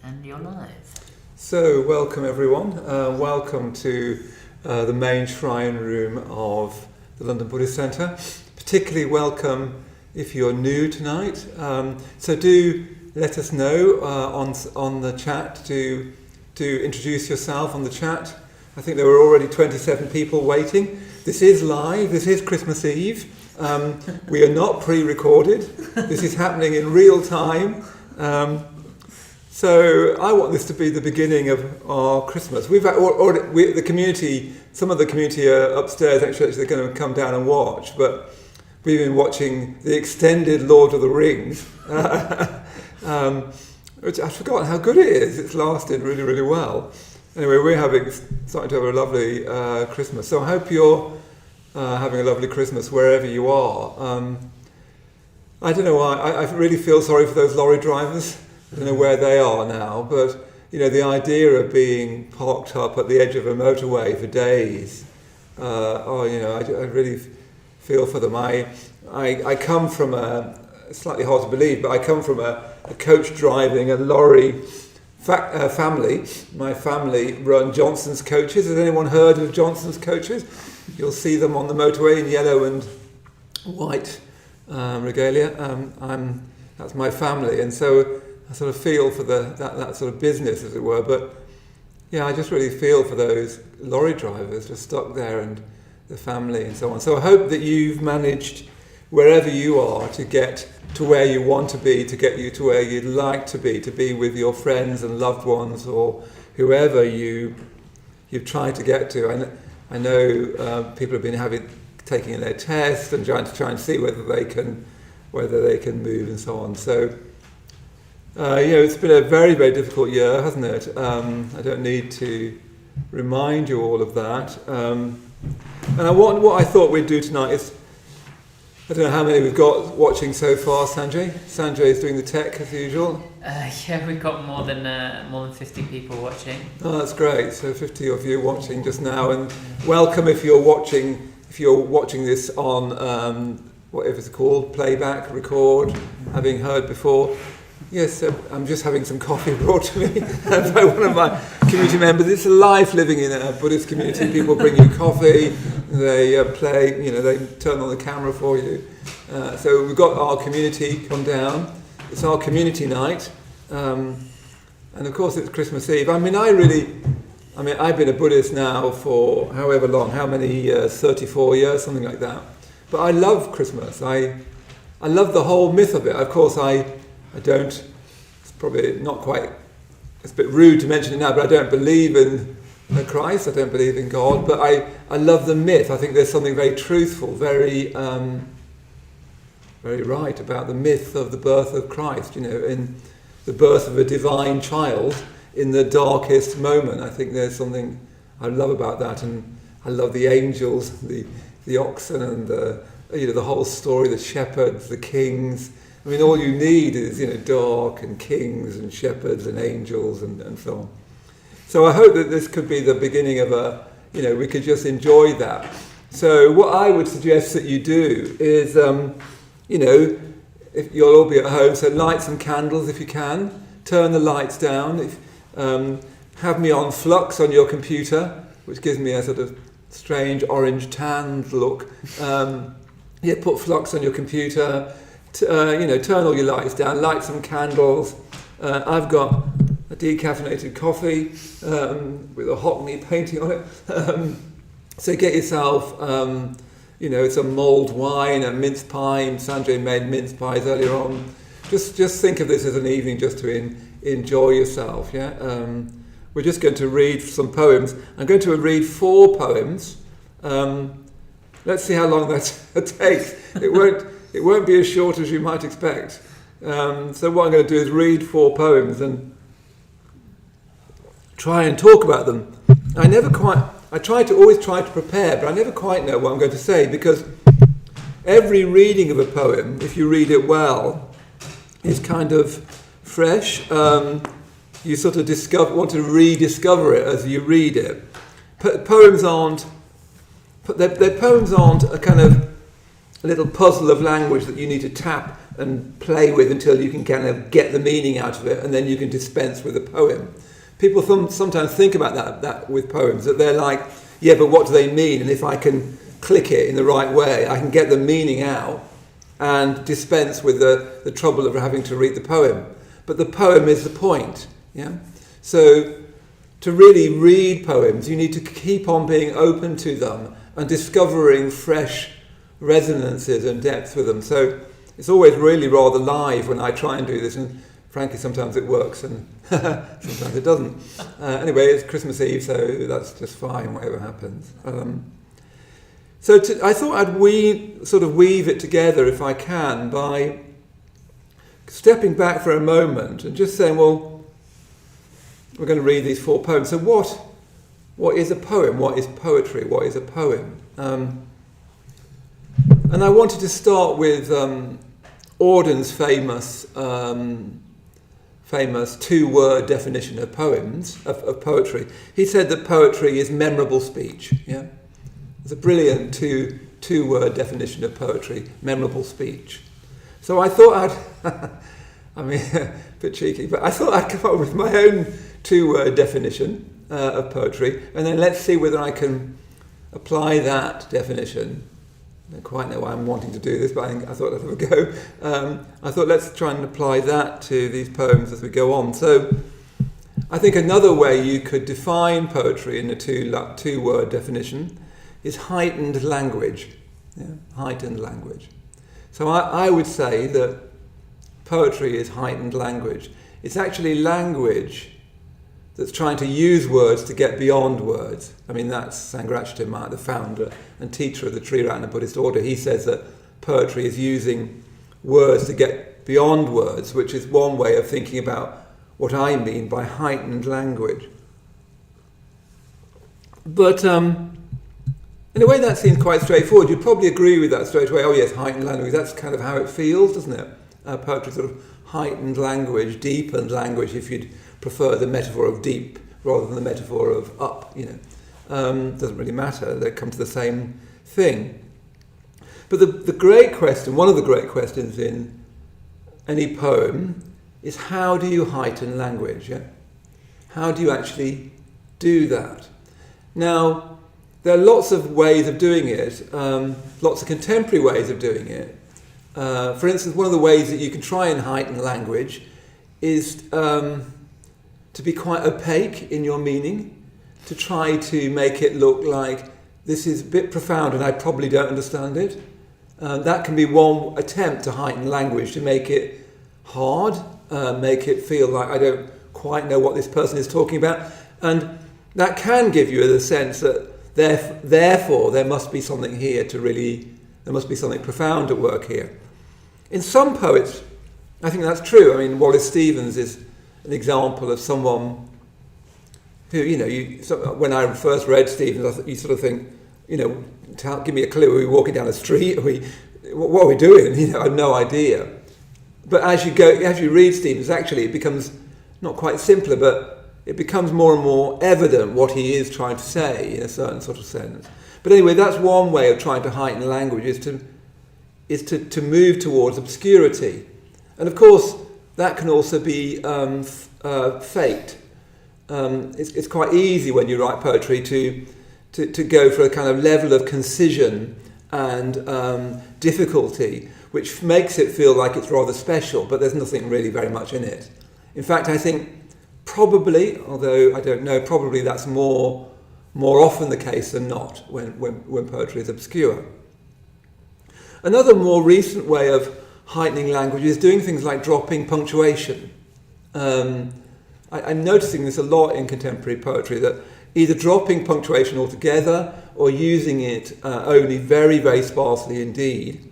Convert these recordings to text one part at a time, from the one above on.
And you're live. So, welcome everyone. Welcome to the main shrine room of the London Buddhist Centre. Particularly welcome if you're new tonight. So do let us know on the chat to introduce yourself on the chat. I think there were already 27 people waiting. This is live. This is Christmas Eve. We are not pre-recorded. This is happening in real time. So I want this to be the beginning of our Christmas. The community, some of the community are upstairs actually they're going to come down and watch, but we've been watching the extended Lord of the Rings, which I've forgotten how good it is. It's lasted really, really well. Anyway, we're starting to have a lovely Christmas. So I hope you're having a lovely Christmas wherever you are. I don't know why, I really feel sorry for those lorry drivers. I don't know where they are now, but the idea of being parked up at the edge of a motorway for days. I really feel for them. I come from it's slightly hard to believe, but I come from a coach driving a lorry family. My family run Johnson's coaches. Has anyone heard of Johnson's coaches? You'll see them on the motorway in yellow and white regalia. That's my family, and so I sort of feel for that sort of business, as it were. But yeah, I just really feel for those lorry drivers just stuck there and the family and so on. So I hope that you've managed, wherever you are, to get to where you want to be, to get you to where you'd like to be with your friends and loved ones or whoever you've tried to get to. I know people have been taking their tests and trying to see whether they can move and so on. So. It's been a very, very difficult year, hasn't it? I don't need to remind you all of that. And what I thought we'd do tonight is, I don't know how many we've got watching so far, Sanjay. Sanjay is doing the tech as usual. Yeah, we've got more than 50 people watching. Oh, that's great. So 50 of you watching just now, and welcome if you're watching this on whatever it's called, playback, record, having heard before. Yes, I'm just having some coffee brought to me by one of my community members. It's life living in a Buddhist community. People bring you coffee, they play, they turn on the camera for you. So we've got our community come down. It's our community night. And of course it's Christmas Eve. I've been a Buddhist now for however long, how many years, 34 years, something like that. But I love Christmas. I love the whole myth of it. Of course, I don't, it's probably not quite, it's a bit rude to mention it now, but I don't believe in Christ, I don't believe in God, but I love the myth. I think there's something very truthful, very right about the myth of the birth of Christ, in the birth of a divine child in the darkest moment. I think there's something I love about that, and I love the angels, the oxen, and the whole story, the shepherds, the kings. I mean, all you need is, dark and kings and shepherds and angels and so on. So I hope that this could be the beginning of we could just enjoy that. So what I would suggest that you do is, if you'll all be at home, so light some candles if you can, turn the lights down, have me on flux on your computer, which gives me a sort of strange orange tanned look. Put flux on your computer. Turn all your lights down, light some candles. I've got a decaffeinated coffee with a Hockney painting on it. So get yourself, some mulled wine, a mince pie. Sanjay made mince pies earlier on. Just think of this as an evening just to enjoy yourself. Yeah. We're just going to read some poems. I'm going to read 4 poems. Let's see how long that takes. It won't be as short as you might expect. So what I'm going to do is read 4 poems and try and talk about them. I always try to prepare, but I never quite know what I'm going to say, because every reading of a poem, if you read it well, is kind of fresh. You sort of want to rediscover it as you read it. Poems aren't a kind of a little puzzle of language that you need to tap and play with until you can kind of get the meaning out of it, and then you can dispense with the poem. People sometimes think about that with poems, that they're like, yeah, but what do they mean? And if I can click it in the right way, I can get the meaning out and dispense with the trouble of having to read the poem. But the poem is the point. Yeah. So to really read poems, you need to keep on being open to them and discovering fresh resonances and depth with them. So it's always really rather live when I try and do this, and frankly sometimes it works and sometimes it doesn't. Anyway, it's Christmas Eve, so that's just fine, whatever happens. I thought I'd weave it together, if I can, by stepping back for a moment and just saying, well, we're going to read these 4 poems. So what is a poem? What is poetry? What is a poem? And I wanted to start with Auden's famous 2-word definition of poems, of poetry. He said that poetry is memorable speech. Yeah, it's a brilliant two-word definition of poetry, memorable speech. So I thought I mean, a bit cheeky, but I thought I'd come up with my own 2-word definition of poetry, and then let's see whether I can apply that definition. I don't quite know why I'm wanting to do this, but I thought I'd have a go. I thought let's try and apply that to these poems as we go on. So I think another way you could define poetry in a 2-word definition is heightened language. Yeah, heightened language. So I would say that poetry is heightened language. It's actually language that's trying to use words to get beyond words. I mean, that's Sangharakshita, the founder and teacher of the Triratna Buddhist order. He says that poetry is using words to get beyond words, which is one way of thinking about what I mean by heightened language. But in a way that seems quite straightforward. You'd probably agree with that straight away. Oh yes, heightened language, that's kind of how it feels, doesn't it? Poetry sort of heightened language, deepened language, if you'd prefer the metaphor of deep rather than the metaphor of up, doesn't really matter, they come to the same thing. But the great question, one of the great questions in any poem is, how do you heighten language? Yeah? How do you actually do that? Now, there are lots of ways of doing it, lots of contemporary ways of doing it. For instance, one of the ways that you can try and heighten language is to be quite opaque in your meaning, to try to make it look like this is a bit profound and I probably don't understand it. That can be one attempt to heighten language, to make it hard, make it feel like I don't quite know what this person is talking about. And that can give you the sense that therefore there must be something here there must be something profound at work here. In some poets, I think that's true. I mean, Wallace Stevens is an example of someone who, when I first read Stevens, you sort of think, give me a clue. Are we walking down a street? What are we doing? I have no idea. But as you read Stevens, actually it becomes not quite simpler, but it becomes more and more evident what he is trying to say in a certain sort of sense. But anyway, that's one way of trying to heighten language, is to move towards obscurity. And of course, that can also be faked. It's quite easy when you write poetry to go for a kind of level of concision and difficulty, which makes it feel like it's rather special, but there's nothing really very much in it. In fact, I think probably, although I don't know, probably that's more often the case than not when poetry is obscure. Another more recent way of heightening language is doing things like dropping punctuation. I'm noticing this a lot in contemporary poetry, that either dropping punctuation altogether or using it only very, very sparsely indeed.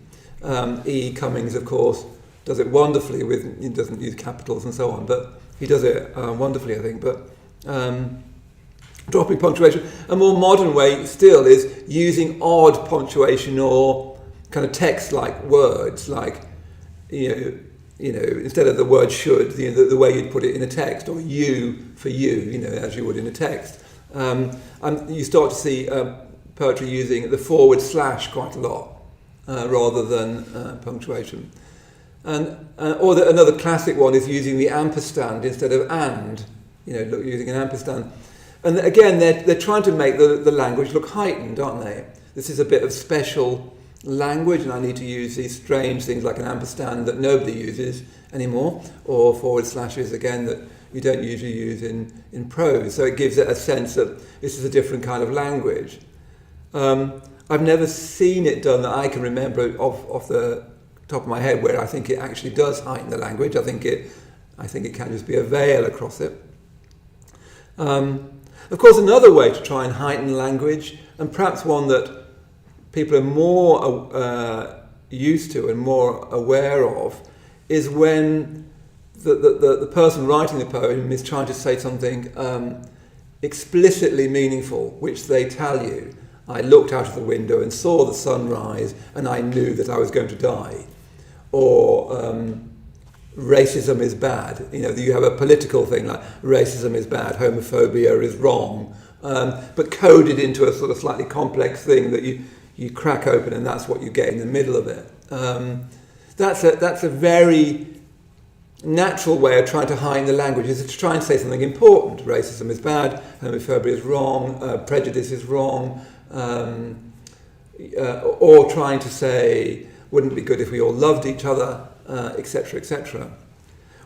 E. Cummings, of course, does it wonderfully he doesn't use capitals and so on, but he does it wonderfully, I think. But dropping punctuation. A more modern way still is using odd punctuation or kind of text-like words, like, instead of the word should, the way you'd put it in a text, or you for you, as you would in a text. And you start to see poetry using the forward slash quite a lot, rather than punctuation. Another classic one is using the ampersand instead of and, using an ampersand. And again, they're trying to make the language look heightened, aren't they? This is a bit of special language, and I need to use these strange things like an ampersand that nobody uses anymore, or forward slashes, again, that you don't usually use in prose. So it gives it a sense that this is a different kind of language. I've never seen it done that I can remember off the top of my head where I think it actually does heighten the language. I think it can just be a veil across it. Of course, another way to try and heighten language, and perhaps one that people are more used to and more aware of, is when the person writing the poem is trying to say something explicitly meaningful, which they tell you. I looked out of the window and saw the sun rise, and I knew that I was going to die. Or racism is bad. You have a political thing like racism is bad, homophobia is wrong, but coded into a sort of slightly complex thing that you crack open, and that's what you get in the middle of it. That's a very natural way of trying to heighten the language, is to try and say something important. Racism is bad, homophobia is wrong, prejudice is wrong, or trying to say, wouldn't it be good if we all loved each other, etc., etc.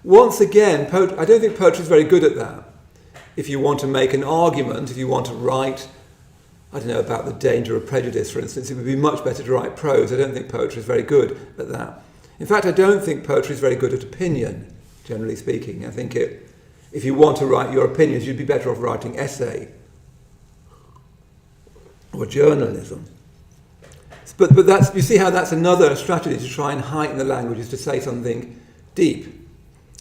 Once again, I don't think poetry is very good at that. If you want to make an argument, if you want to write, I don't know, about the danger of prejudice, for instance, it would be much better to write prose. I don't think poetry is very good at that. In fact, I don't think poetry is very good at opinion, generally speaking. I think if you want to write your opinions, you'd be better off writing essay or journalism. But that's, you see how that's another strategy to try and heighten the language, is to say something deep.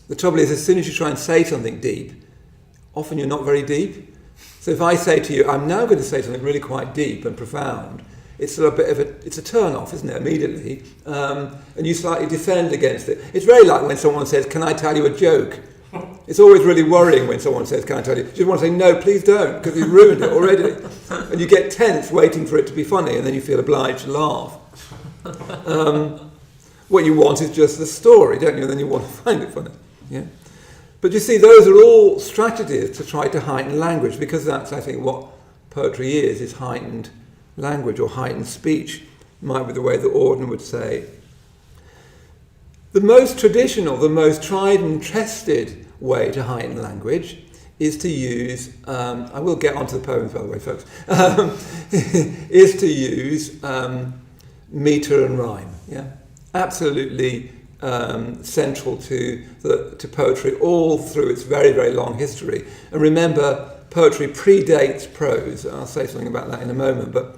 The trouble is, as soon as you try and say something deep, often you're not very deep. So if I say to you, I'm now going to say something really quite deep and profound, it's sort of a bit of it's a turn-off, isn't it, immediately? And you slightly defend against it. It's very like when someone says, can I tell you a joke? It's always really worrying when someone says, can I tell you? You just want to say, no, please don't, because you've ruined it already. And you get tense waiting for it to be funny, and then you feel obliged to laugh. What you want is just the story, don't you? And then you want to find it funny. Yeah. But you see, those are all strategies to try to heighten language, because that's, I think, what poetry is heightened language, or heightened speech, might be the way that Auden would say. The most traditional, the most tried and tested way to heighten language is to use, I will get onto the poems by the way, folks, is to use metre and rhyme. Yeah, absolutely central to poetry all through its very, very long history. And remember, poetry predates prose. I'll say something about that in a moment. But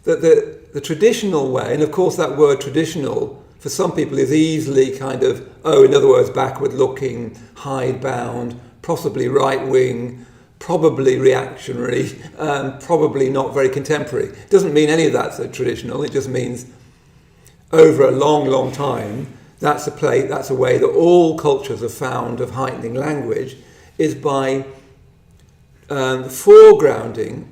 the traditional way, and of course that word traditional for some people is easily kind of, in other words, backward-looking, hidebound, possibly right-wing, probably reactionary, probably not very contemporary. It doesn't mean any of that's traditional. It just means over a long, long time, that's a way that all cultures have found of heightening language, is by foregrounding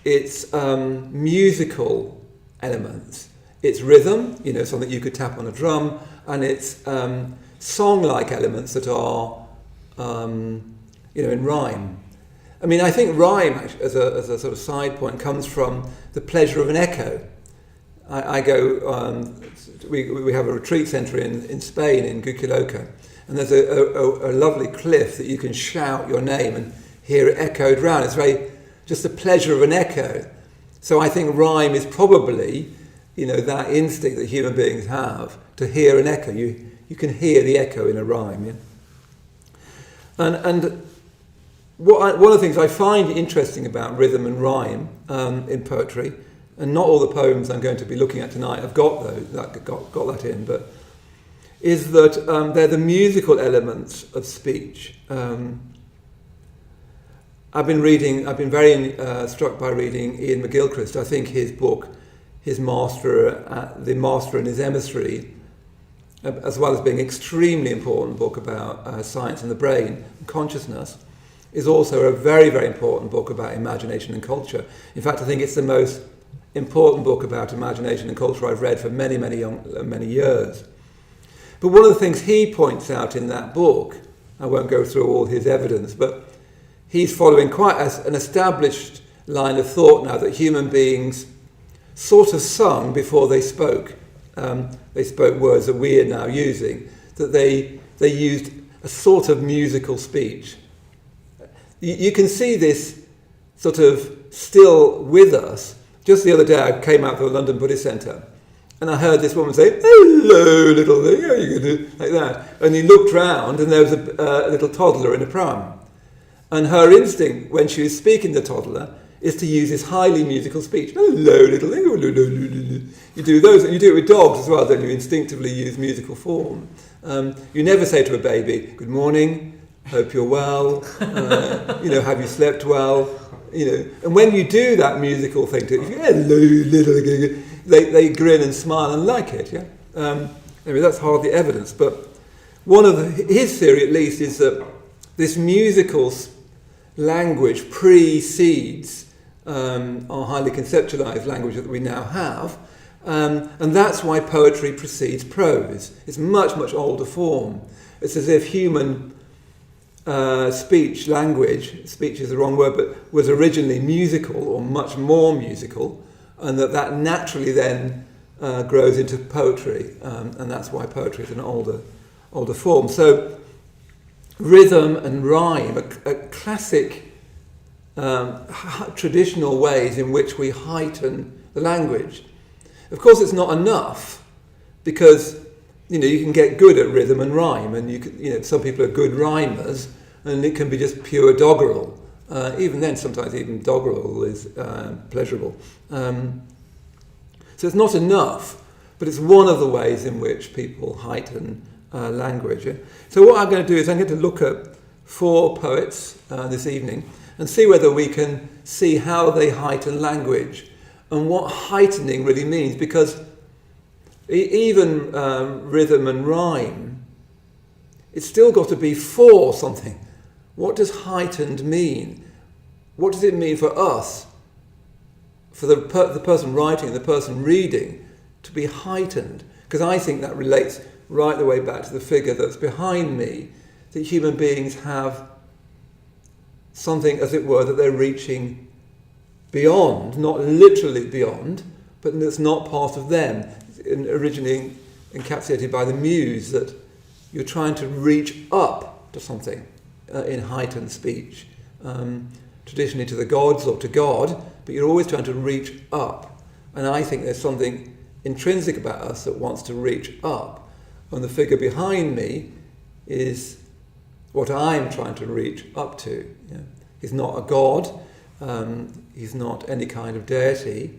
its musical elements. Its rhythm, something you could tap on a drum, and its song-like elements that are, in rhyme. I mean, I think rhyme, as a sort of side point, comes from the pleasure of an echo. I go, we have a retreat centre in Spain, in Guquiloca, and there's a lovely cliff that you can shout your name and hear it echoed round. It's just the pleasure of an echo. So I think rhyme is probably, that instinct that human beings have to hear an echo. You can hear the echo in a rhyme. Yeah? And one of the things I find interesting about rhythm and rhyme in poetry, and not all the poems I'm going to be looking at tonight have got that in, but is that they're the musical elements of speech. I've been very struck by reading Ian McGilchrist. I think his book, The Master and His Emissary, as well as being an extremely important book about science and the brain and consciousness, is also a very, very important book about imagination and culture. In fact, I think it's the most important book about imagination and culture I've read for many years. But one of the things he points out in that book, I won't go through all his evidence, but he's following quite an established line of thought now that human beings sort of sung before they spoke. They spoke words that we are now using, that they used a sort of musical speech. You can see this sort of still with us. Just the other day I came out of the London Buddhist Centre and I heard this woman say, "Hello, little thing, how are you going to do?" like that. And he looked round and there was a little toddler in a pram. And her instinct when she was speaking to the toddler is to use this highly musical speech. "Hello, little thing." You do those, and you do it with dogs as well, don't you? Instinctively use musical form. You never say to a baby, "Good morning, hope you're well, have you slept well?" And when you do that musical thing to "Hello, little," they grin and smile and like it. Yeah. Anyway, that's hardly evidence, but one of his theory, at least, is that this musical language precedes our highly conceptualized language that we now have, and that's why poetry precedes prose. It's much, much older form. It's as if human speech is the wrong word, but was originally musical or much more musical, and that naturally then grows into poetry, and that's why poetry is an older form. So rhythm and rhyme are classic traditional ways in which we heighten the language. Of course, it's not enough, because you can get good at rhythm and rhyme, and some people are good rhymers, and it can be just pure doggerel. Even then, sometimes even doggerel is pleasurable. So it's not enough, but it's one of the ways in which people heighten language. Yeah? So what I'm going to do is I'm going to look at 4 poets this evening and see whether we can see how they heighten language and what heightening really means, because even rhythm and rhyme, it's still got to be for something. What does heightened mean? What does it mean for us, for the person writing and the person reading, to be heightened? Because I think that relates right the way back to the figure that's behind me, that human beings have something, as it were, that they're reaching beyond, not literally beyond, but that's not part of them. Originally encapsulated by the muse, that you're trying to reach up to something in heightened speech, traditionally to the gods or to God, but you're always trying to reach up. And I think there's something intrinsic about us that wants to reach up. And the figure behind me is what I'm trying to reach up to. Yeah. He's not a god, he's not any kind of deity,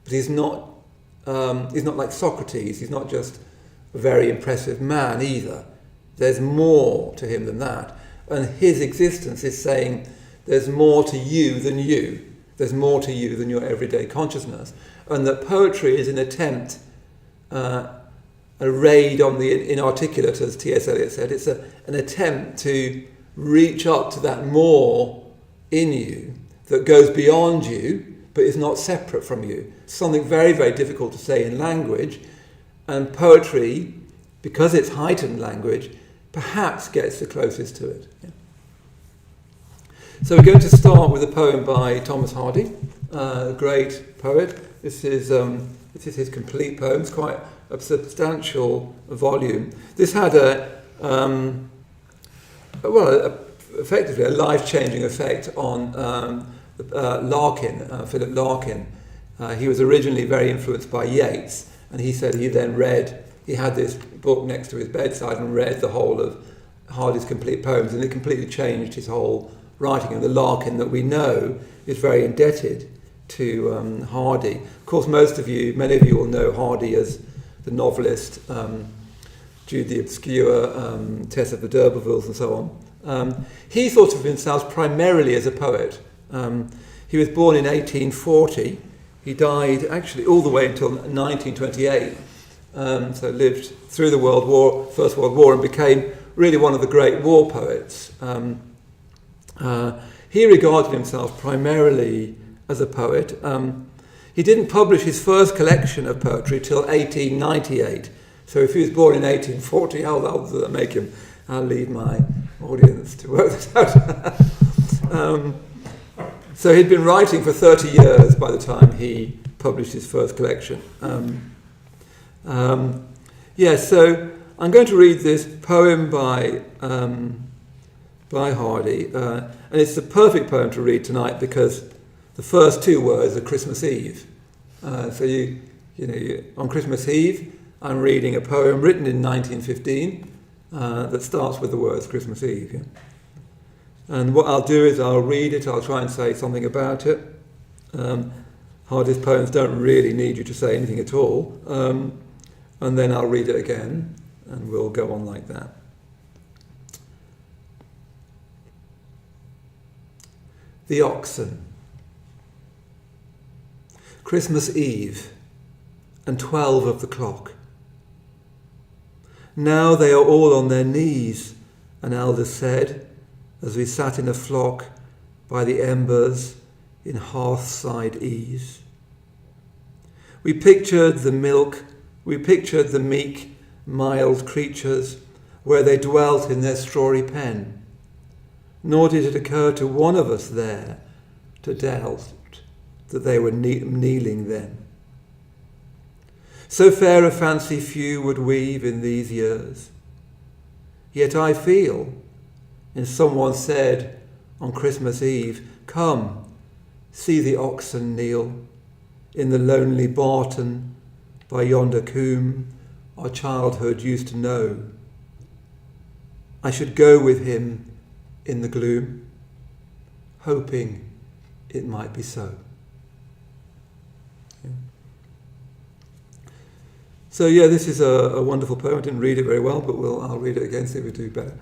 but he's not like Socrates. He's not just a very impressive man either. There's more to him than that. And his existence is saying there's more to you than you. There's more to you than your everyday consciousness. And that poetry is an attempt, a raid on the inarticulate, as T.S. Eliot said. It's an attempt to reach up to that more in you that goes beyond you, but is not separate from you. Something very, very difficult to say in language. And poetry, because it's heightened language, perhaps gets the closest to it. Yeah. So we're going to start with a poem by Thomas Hardy, a great poet. This is his complete poem. It's quite a substantial volume. This had effectively a life-changing effect on Philip Larkin. He was originally very influenced by Yeats, and he said he had this book next to his bedside and read the whole of Hardy's complete poems, and it completely changed his whole writing. And the Larkin that we know is very indebted to Hardy. Of course, many of you will know Hardy as the novelist, Jude the Obscure, Tess of the D'Urbervilles, and so on. He thought of himself primarily as a poet. He was born in 1840. He died actually all the way until 1928. So lived through the First World War, and became really one of the great war poets. He regarded himself primarily as a poet. He didn't publish his first collection of poetry till 1898. So if he was born in 1840, how old does that make him? I'll leave my audience to work this out. So he'd been writing for 30 years by the time he published his first collection. So I'm going to read this poem by Hardy, and it's the perfect poem to read tonight because the first two words are Christmas Eve. On Christmas Eve, I'm reading a poem written in 1915 that starts with the words Christmas Eve. Yeah? And what I'll do is I'll read it, I'll try and say something about it. Hardy's poems don't really need you to say anything at all. And then I'll read it again, and we'll go on like that. The Oxen. Christmas Eve, and 12 of the clock. Now they are all on their knees, an elder said, as we sat in a flock by the embers in hearthside ease. We pictured the meek, mild creatures where they dwelt in their strawy pen, nor did it occur to one of us there to doubt that they were kneeling then. So fair a fancy few would weave in these years. Yet I feel, and someone said on Christmas Eve, come, see the oxen kneel in the lonely barton by yonder coombe our childhood used to know. I should go with him in the gloom, hoping it might be so. So this is a wonderful poem. I didn't read it very well, but I'll read it again, see if we do better.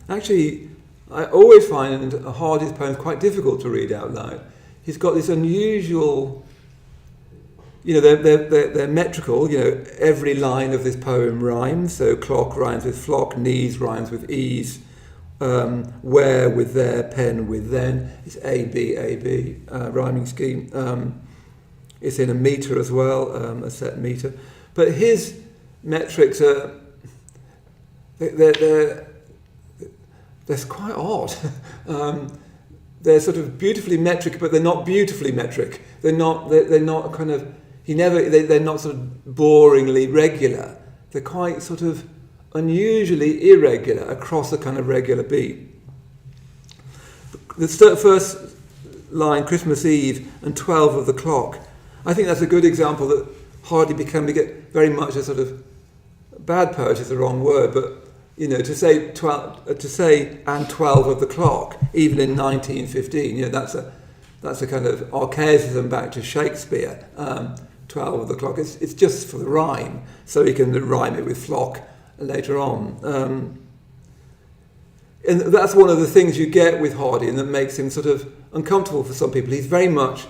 Actually, I always find Hardy's poems quite difficult to read out loud. He's got this unusual, they're metrical. Every line of this poem rhymes. So clock rhymes with flock, knees rhymes with ease, where with their, pen with then. It's A B rhyming scheme. It's in a meter as well, a set meter. But his metrics are they're quite odd. They're sort of beautifully metric, but they're not beautifully metric. They're not kind of they're not sort of boringly regular. They're quite sort of unusually irregular across a kind of regular beat. The first line, Christmas Eve and 12 of the clock. I think that's a good example that Hardy became very much a sort of bad poet is the wrong word, but to say 12 of the clock, even in 1915, that's a kind of archaicism back to Shakespeare. 12 of the clock. It's just for the rhyme, so he can rhyme it with flock later on. And that's one of the things you get with Hardy, and that makes him sort of uncomfortable for some people. He's very much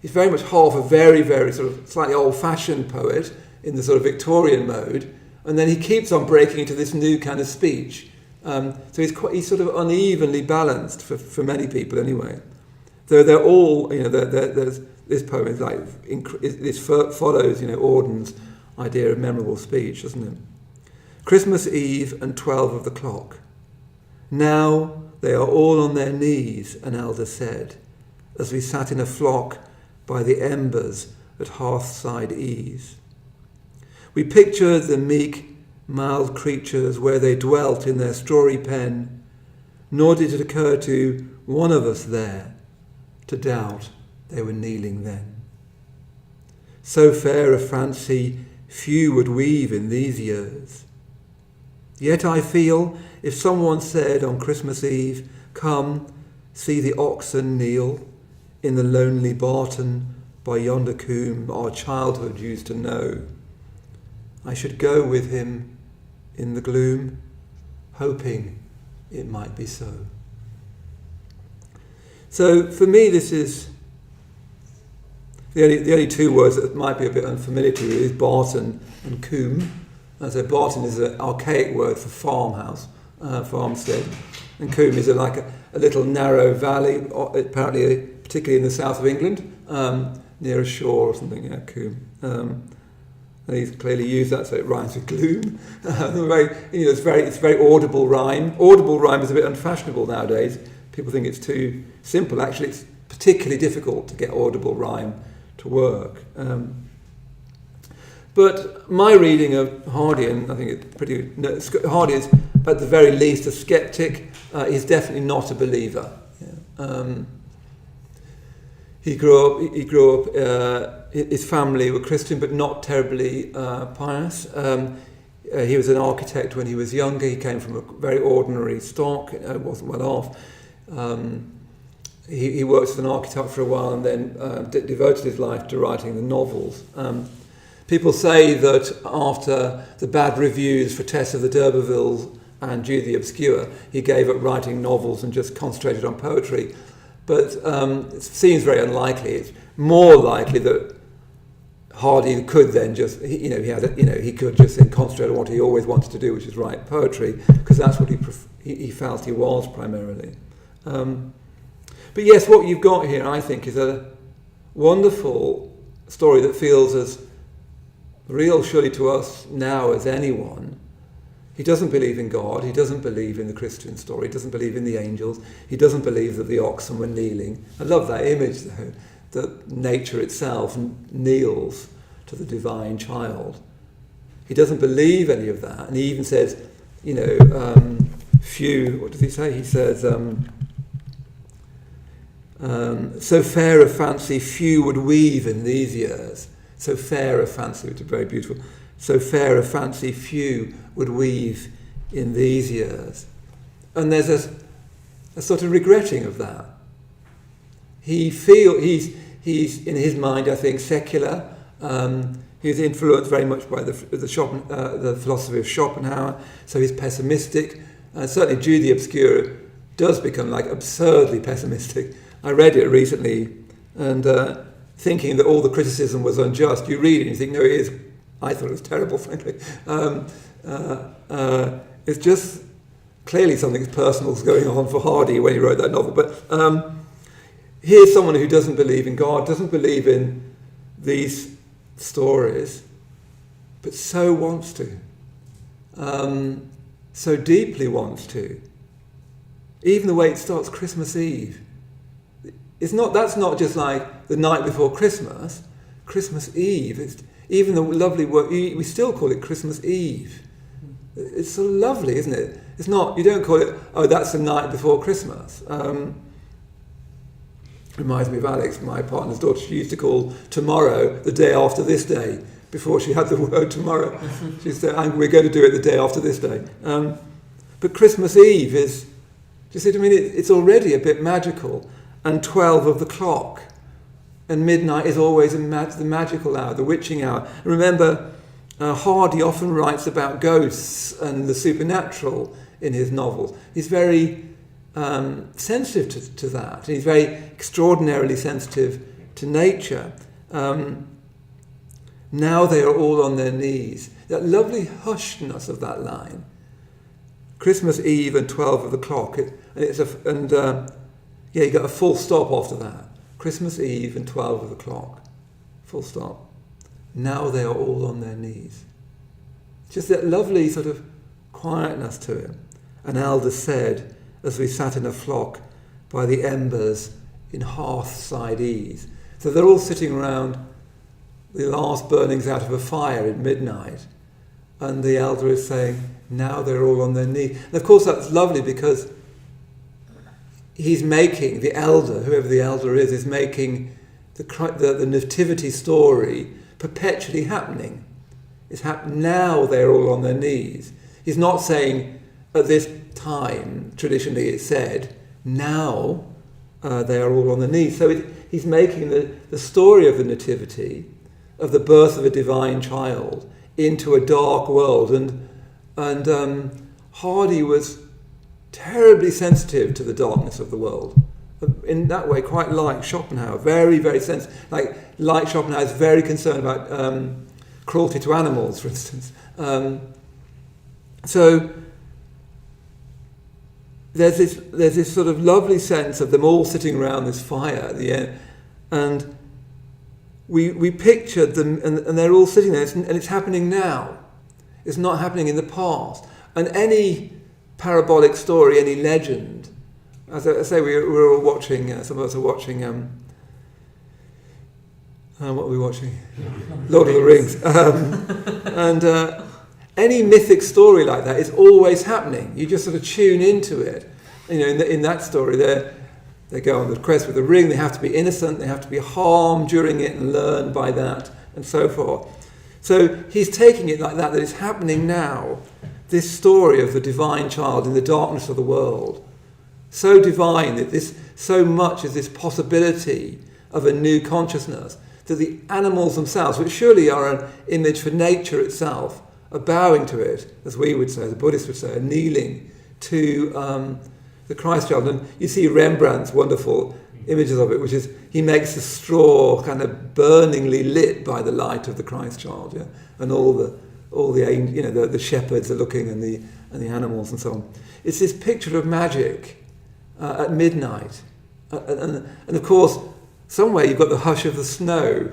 half a very, very sort of slightly old-fashioned poet in the sort of Victorian mode, and then he keeps on breaking into this new kind of speech. So he's sort of unevenly balanced for many people anyway. Though they're all, there's this poem is like this follows, Auden's idea of memorable speech, doesn't it? Christmas Eve and 12 of the clock. Now they are all on their knees, an elder said, as we sat in a flock by the embers at hearthside ease. We pictured the meek, mild creatures where they dwelt in their strawy pen, nor did it occur to one of us there to doubt they were kneeling then. So fair a fancy few would weave in these years. Yet I feel, if someone said on Christmas Eve, come, see the oxen kneel in the lonely barton by yonder coombe our childhood used to know, I should go with him in the gloom, hoping it might be so. So for me, this is the only two words that might be a bit unfamiliar to you is barton and coombe. So barton is an archaic word for farmhouse, farmstead, and coombe is like a little narrow valley, apparently particularly in the south of England, near a shore or something, yeah, coombe. And he's clearly used that, so it rhymes with gloom. It's very audible rhyme. Audible rhyme is a bit unfashionable nowadays. People think it's too simple. Actually, it's particularly difficult to get audible rhyme to work. But my reading of Hardy, and I think it's pretty... Hardy is, at the very least, a skeptic. He's definitely not a believer. Yeah. He grew up. His family were Christian, but not terribly pious. He was an architect when he was younger. He came from a very ordinary stock. Wasn't well off. He worked as an architect for a while, and then devoted his life to writing the novels. People say that after the bad reviews for Tess of the D'Urbervilles and Jude the Obscure, he gave up writing novels and just concentrated on poetry. But it seems very unlikely. It's more likely that Hardy could then just, he could just then concentrate on what he always wanted to do, which is write poetry, because that's what he felt he was primarily. But yes, what you've got here, I think, is a wonderful story that feels as real, surely, to us now as anyone. He doesn't believe in God. He doesn't believe in the Christian story. He doesn't believe in the angels. He doesn't believe that the oxen were kneeling. I love that image, though, that nature itself kneels to the divine child. He doesn't believe any of that. And he even says, few, what does he say? He says, so fair a fancy few would weave in these years. So fair a fancy, which is very beautiful. So fair a fancy few would weave in these years. And there's a sort of regretting of that. He's in his mind, I think, secular. He's influenced very much by the philosophy of Schopenhauer, so he's pessimistic. Certainly Jude the Obscure does become absurdly pessimistic. I read it recently, and thinking that all the criticism was unjust, you read it and you think, no, it is. I thought it was terrible, frankly. It's just clearly something personal is going on for Hardy when he wrote that novel. But here's someone who doesn't believe in God, doesn't believe in these stories, but so wants to. So deeply wants to. Even the way it starts Christmas Eve. That's not just like the night before Christmas. Christmas Eve. Even the lovely word, we still call it Christmas Eve. It's so lovely, isn't it? It's not, you don't call it, oh, that's the night before Christmas. Reminds me of Alex, my partner's daughter. She used to call tomorrow the day after this day, before she had the word tomorrow. She said, we're going to do it the day after this day. But Christmas Eve is, do you see what I mean? It's already a bit magical. And 12 of the clock. And midnight is always the magical hour, the witching hour. Remember, Hardy often writes about ghosts and the supernatural in his novels. He's very sensitive to that. He's very extraordinarily sensitive to nature. Now they are all on their knees. That lovely hushedness of that line. Christmas Eve and 12 of the clock. You got a full stop after that. Christmas Eve and 12 of the clock. Full stop. Now they are all on their knees. Just that lovely sort of quietness to him. An elder said, as we sat in a flock by the embers in hearthside ease. So they're all sitting around the last burnings out of a fire at midnight. And the elder is saying, now they're all on their knees. And of course that's lovely because he's making, the elder, whoever the elder is making the nativity story perpetually happening. It's now they're all on their knees. He's not saying at this time, traditionally it's said, now they are all on their knees. So he's making the story of the nativity, of the birth of a divine child, into a dark world. And Hardy was terribly sensitive to the darkness of the world. In that way, quite like Schopenhauer, very, very sensitive. Like Schopenhauer is very concerned about cruelty to animals, for instance. So there's this sort of lovely sense of them all sitting around this fire at the end, and we pictured them, and they're all sitting there, and it's happening now. It's not happening in the past. And any parabolic story, any legend, as I say, we're all watching, some of us are watching, what are we watching? Lord of the Rings. And any mythic story like that is always happening. You just sort of tune into it. You know, in that story, they go on the quest with the ring, they have to be innocent, they have to be harmed during it and learn by that, and so forth. So he's taking it like that it's happening now. This story of the divine child in the darkness of the world. So divine that this so much is this possibility of a new consciousness, that the animals themselves, which surely are an image for nature itself, are bowing to it, as we would say, the Buddhists would say, are kneeling to the Christ child. And you see Rembrandt's wonderful images of it, which is he makes the straw kind of burningly lit by the light of the Christ child, yeah? And all the shepherds are looking, and the animals and so on. It's this picture of magic at midnight, and of course somewhere you've got the hush of the snow.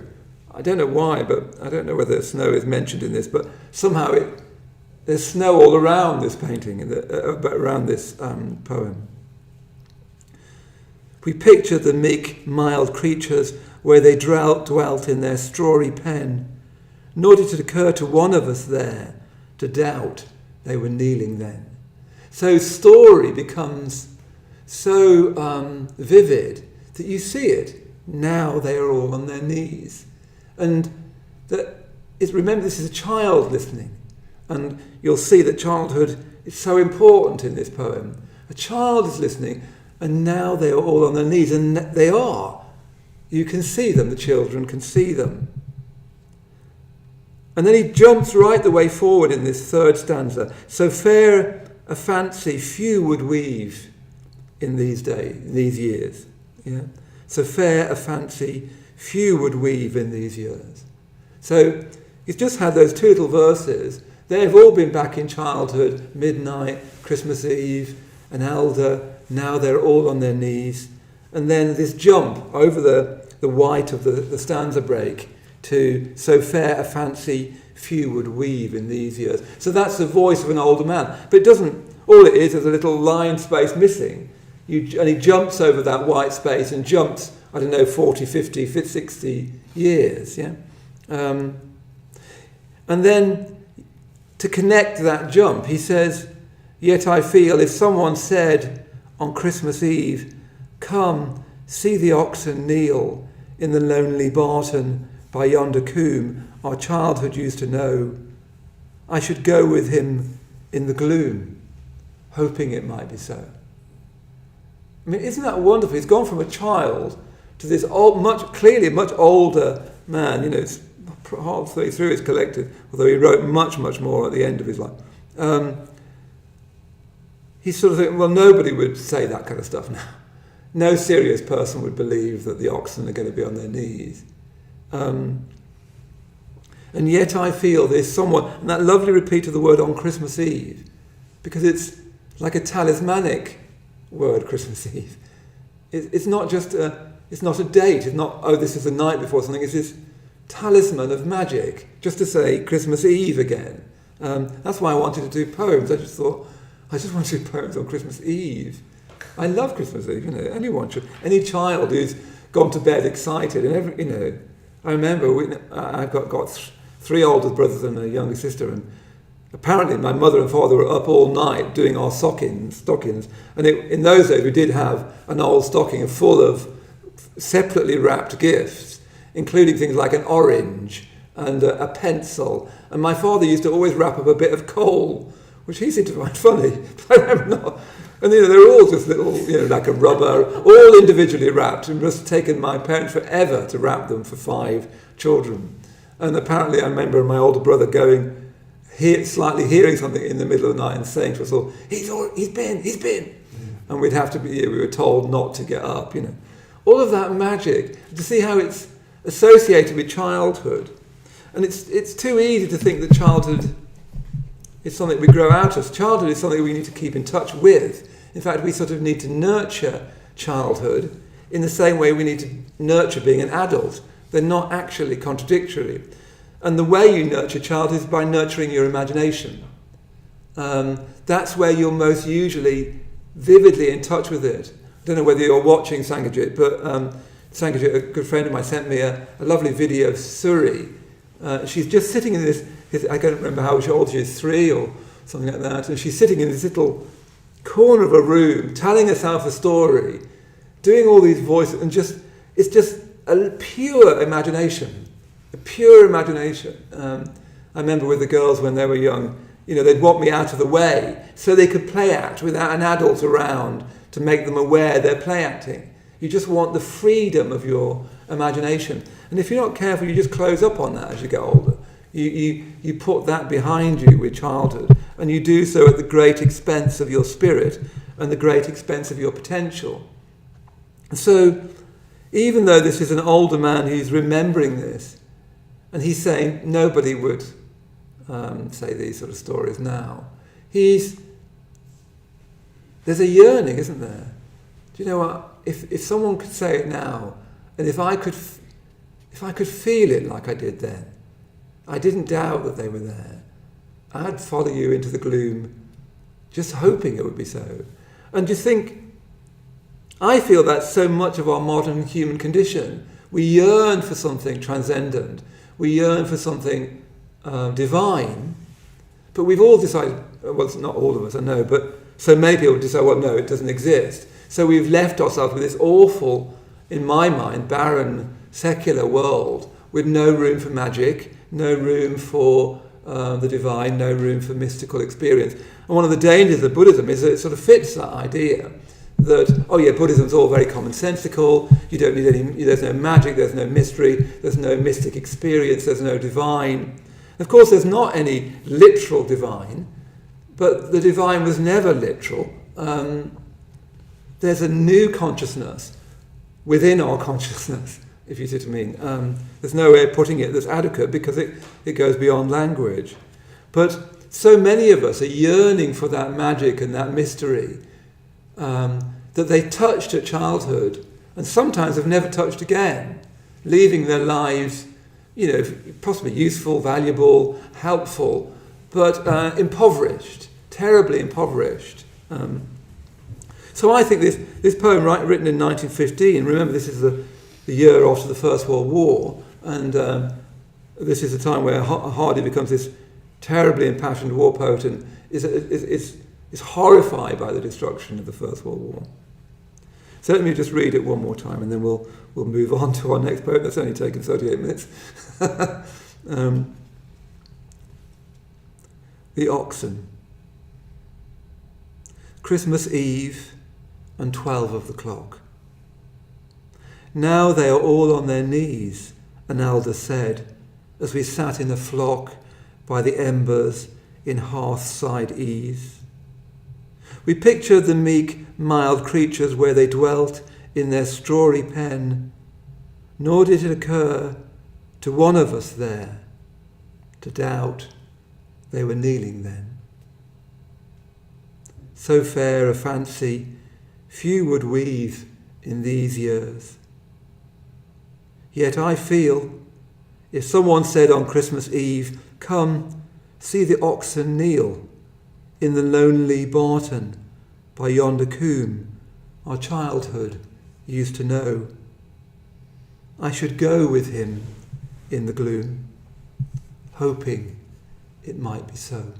I don't know why, but I don't know whether snow is mentioned in this, but somehow there's snow all around this painting, around this poem. We picture the meek, mild creatures where they dwelt in their strawy pen, nor did it occur to one of us there to doubt they were kneeling then. So story becomes so vivid that you see it. Now they are all on their knees. And remember, this is a child listening. And you'll see that childhood is so important in this poem. A child is listening, and now they are all on their knees, and they are. You can see them, the children can see them. And then he jumps right the way forward in this third stanza. So fair a fancy few would weave in these years. Yeah? So fair a fancy few would weave in these years. So he's just had those two little verses. They've all been back in childhood, midnight, Christmas Eve, an elder. Now they're all on their knees. And then this jump over the white of the stanza break to so fair a fancy few would weave in these years. So that's the voice of an older man. But it doesn't, all it is a little line space missing. And he jumps over that white space and jumps, 40, 50, 60 years. Yeah. And then to connect that jump, he says, yet I feel if someone said on Christmas Eve, come, see the oxen kneel in the lonely barton by yonder coombe our childhood used to know, I should go with him in the gloom, hoping it might be so. I mean, isn't that wonderful? He's gone from a child to this clearly much older man. You know, it's halfway through his collected, although he wrote much, much more at the end of his life. He's sort of thinking, well, nobody would say that kind of stuff now. No serious person would believe that the oxen are going to be on their knees. And yet I feel there's someone, and that lovely repeat of the word on Christmas Eve, because it's like a talismanic word, Christmas Eve. It's not just it's not a date. It's not, this is the night before something. It's this talisman of magic, just to say Christmas Eve again. That's why I wanted to do poems. I just thought, I just want to do poems on Christmas Eve. I love Christmas Eve. You know, anyone should. Any child who's gone to bed excited, and I remember I've got three older brothers and a younger sister, and apparently my mother and father were up all night doing our stockings. And in those days we did have an old stocking full of separately wrapped gifts, including things like an orange and a pencil. And my father used to always wrap up a bit of coal, which he seemed to find funny. But I remember not. And they were all just little, like a rubber, all individually wrapped. It must have taken my parents forever to wrap them for 5 children. And apparently I remember my older brother slightly hearing something in the middle of the night and saying to us all, he's been. And we'd have to we were told not to get up, All of that magic, to see how it's associated with childhood. And it's too easy to think that childhood is something we grow out of. Childhood is something we need to keep in touch with. In fact, we sort of need to nurture childhood in the same way we need to nurture being an adult. They're not actually contradictory. And the way you nurture a child is by nurturing your imagination. That's where you're most usually vividly in touch with it. I don't know whether you're watching Sanghajit, but Sanghajit, a good friend of mine, sent me a lovely video of Suri. She's just sitting in this, I can't remember how old she is, 3 or something like that, and she's sitting in this little corner of a room, telling herself a story, doing all these voices, and it's just a pure imagination, a pure imagination. I remember with the girls when they were young, they'd want me out of the way so they could play act without an adult around to make them aware they're play acting. You just want the freedom of your imagination. And if you're not careful, you just close up on that as you get older. You put that behind you with childhood, and you do so at the great expense of your spirit and the great expense of your potential. And so, even though this is an older man who's remembering this, and he's saying nobody would say these sort of stories now, there's a yearning, isn't there? Do you know what? If someone could say it now, and if I could feel it like I did then, I didn't doubt that they were there, I'd follow you into the gloom, just hoping it would be so. And just think, I feel that's so much of our modern human condition. We yearn for something transcendent. We yearn for something divine. But we've all decided, well, it's not all of us, I know, but so many people decide, well, no, it doesn't exist. So we've left ourselves with this awful, in my mind, barren, secular world with no room for magic, no room for the divine, no room for mystical experience. And one of the dangers of Buddhism is that it sort of fits that idea that, Buddhism's all very commonsensical, you don't need there's no magic, there's no mystery, there's no mystic experience, there's no divine. Of course, there's not any literal divine, but the divine was never literal. There's a new consciousness within our consciousness, if you see what I mean. There's no way of putting it that's adequate because it goes beyond language. But so many of us are yearning for that magic and that mystery that they touched at childhood and sometimes have never touched again, leaving their lives, possibly useful, valuable, helpful, but impoverished, terribly impoverished. So I think this poem, written in 1915, remember this is the year after the First World War, and this is a time where Hardy becomes this terribly impassioned war poet and is horrified by the destruction of the First World War. So let me just read it one more time, and then we'll move on to our next poem. That's only taken 38 minutes. The Oxen. Christmas Eve and 12 of the clock. Now they are all on their knees, an elder said, as we sat in a flock by the embers in hearthside ease. We pictured the meek, mild creatures where they dwelt in their strawy pen, nor did it occur to one of us there to doubt they were kneeling then. So fair a fancy few would weave in these years. Yet I feel, if someone said on Christmas Eve, "Come, see the oxen kneel in the lonely barton by yonder coombe our childhood used to know," I should go with him in the gloom, hoping it might be so.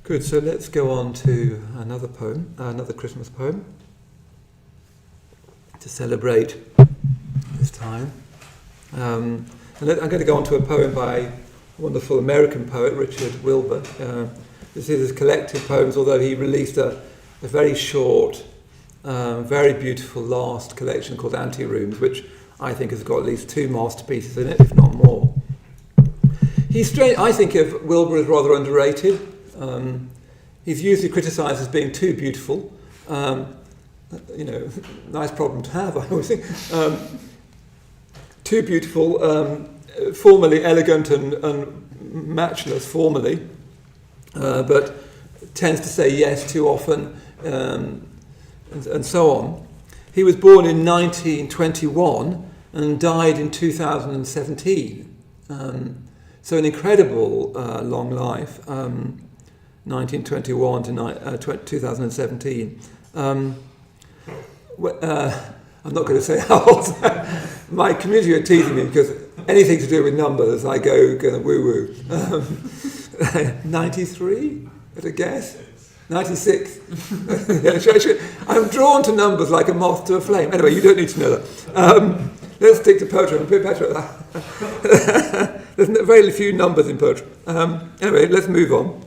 Good, so let's go on to another poem, another Christmas poem, to celebrate this time. I'm going to go on to a poem by a wonderful American poet, Richard Wilbur. This is his collected poems, although he released a very short, very beautiful last collection called Anti-Rooms, which I think has got at least 2 masterpieces in it, if not more. I think of Wilbur as rather underrated. He's usually criticised as being too beautiful. Nice problem to have, I always think. Too beautiful, formally elegant and matchless formally, but tends to say yes too often, and so on. He was born in 1921 and died in 2017. So an incredible long life, 1921 to 2017. I'm not going to say how old. My community are teasing me because anything to do with numbers, I go kind of woo-woo. 93, at a guess? 96. I'm drawn to numbers like a moth to a flame. Anyway, you don't need to know that. Let's stick to poetry. I'm a bit better at that. There's very few numbers in poetry. Anyway, let's move on.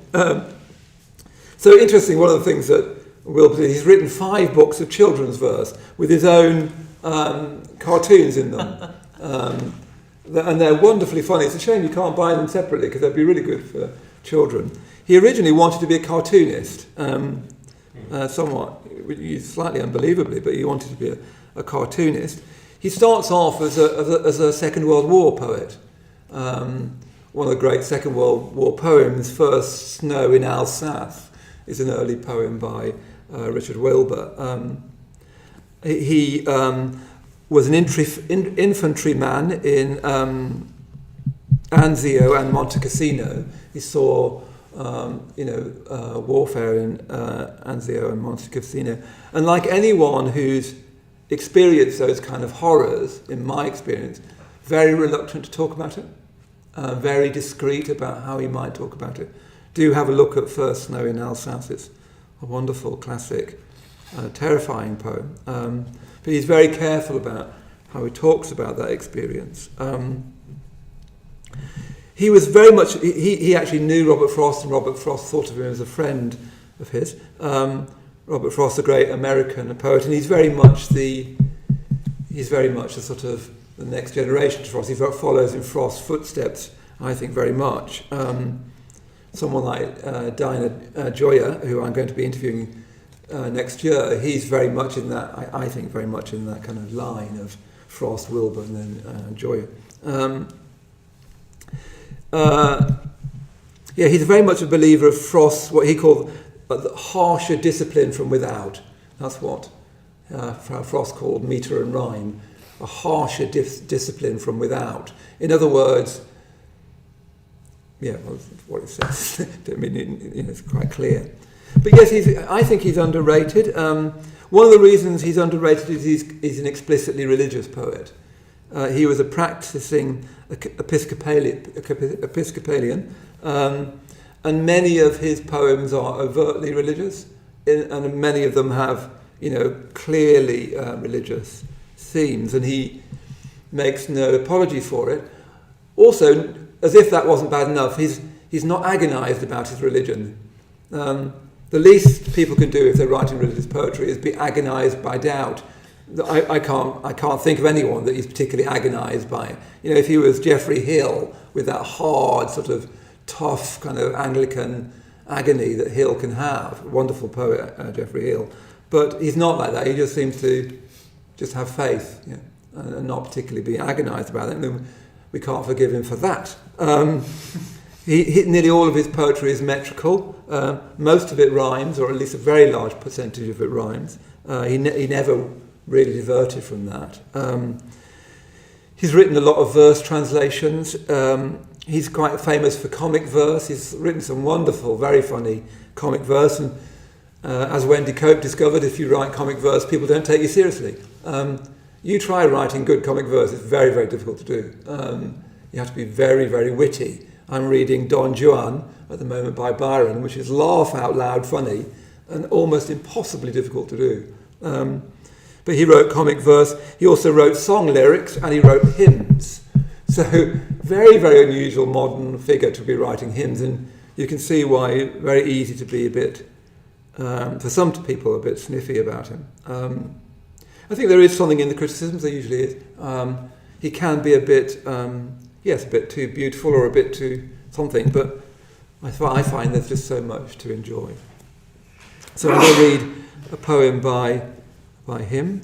So interesting, one of the things that Wilbur did, he's written 5 books of children's verse with his own cartoons in them. And they're wonderfully funny. It's a shame you can't buy them separately because they'd be really good for children. He originally wanted to be a cartoonist, somewhat, slightly unbelievably, but he wanted to be a cartoonist. He starts off as a Second World War poet. One of the great Second World War poems, First Snow in Alsace, is an early poem by Richard Wilbur. He was an infantryman in Anzio and Monte Cassino. He saw warfare in Anzio and Monte Cassino. And like anyone who's experienced those kind of horrors, in my experience, very reluctant to talk about it, very discreet about how he might talk about it. Do have a look at First Snow in Alsace. It's a wonderful, classic, terrifying poem. But he's very careful about how he talks about that experience. He was very much, he actually knew Robert Frost, and Robert Frost thought of him as a friend of his. Robert Frost, a great American poet, and he's very much the sort of the next generation to Frost. He follows in Frost's footsteps, I think, very much. Someone like Dinah Joya, who I'm going to be interviewing next year, he's very much in that, I think, very much in that kind of line of Frost, Wilbur, and then Joya. He's very much a believer of Frost's, what he called the harsher discipline from without. That's what Frost called metre and rhyme, a harsher discipline from without. In other words, what it says. I mean, it's quite clear. But yes, I think he's underrated. One of the reasons he's underrated is he's an explicitly religious poet. He was a practicing Episcopalian, and many of his poems are overtly religious, and many of them have, clearly religious themes, and he makes no apology for it. Also, as if that wasn't bad enough, he's not agonised about his religion. The least people can do if they're writing religious poetry is be agonised by doubt. I can't think of anyone that he's particularly agonised by. If he was Geoffrey Hill with that hard, sort of tough kind of Anglican agony that Hill can have, wonderful poet, Geoffrey Hill, but he's not like that. He just seems to just have faith, and not particularly be agonised about it. And we can't forgive him for that. Nearly all of his poetry is metrical. Most of it rhymes, or at least a very large percentage of it rhymes. He never really diverted from that. He's written a lot of verse translations. He's quite famous for comic verse. He's written some wonderful, very funny comic verse. And as Wendy Cope discovered, if you write comic verse, people don't take you seriously. You try writing good comic verse, it's very, very difficult to do. You have to be very, very witty. I'm reading Don Juan at the moment by Byron, which is laugh out loud funny and almost impossibly difficult to do. But he wrote comic verse. He also wrote song lyrics, and he wrote hymns. So very, very unusual modern figure to be writing hymns, and you can see why very easy to be a bit, for some people, a bit sniffy about him. I think there is something in the criticisms, there usually is. He can be a bit, a bit too beautiful or a bit too something, but I find there's just so much to enjoy. So I'm going to read a poem by him.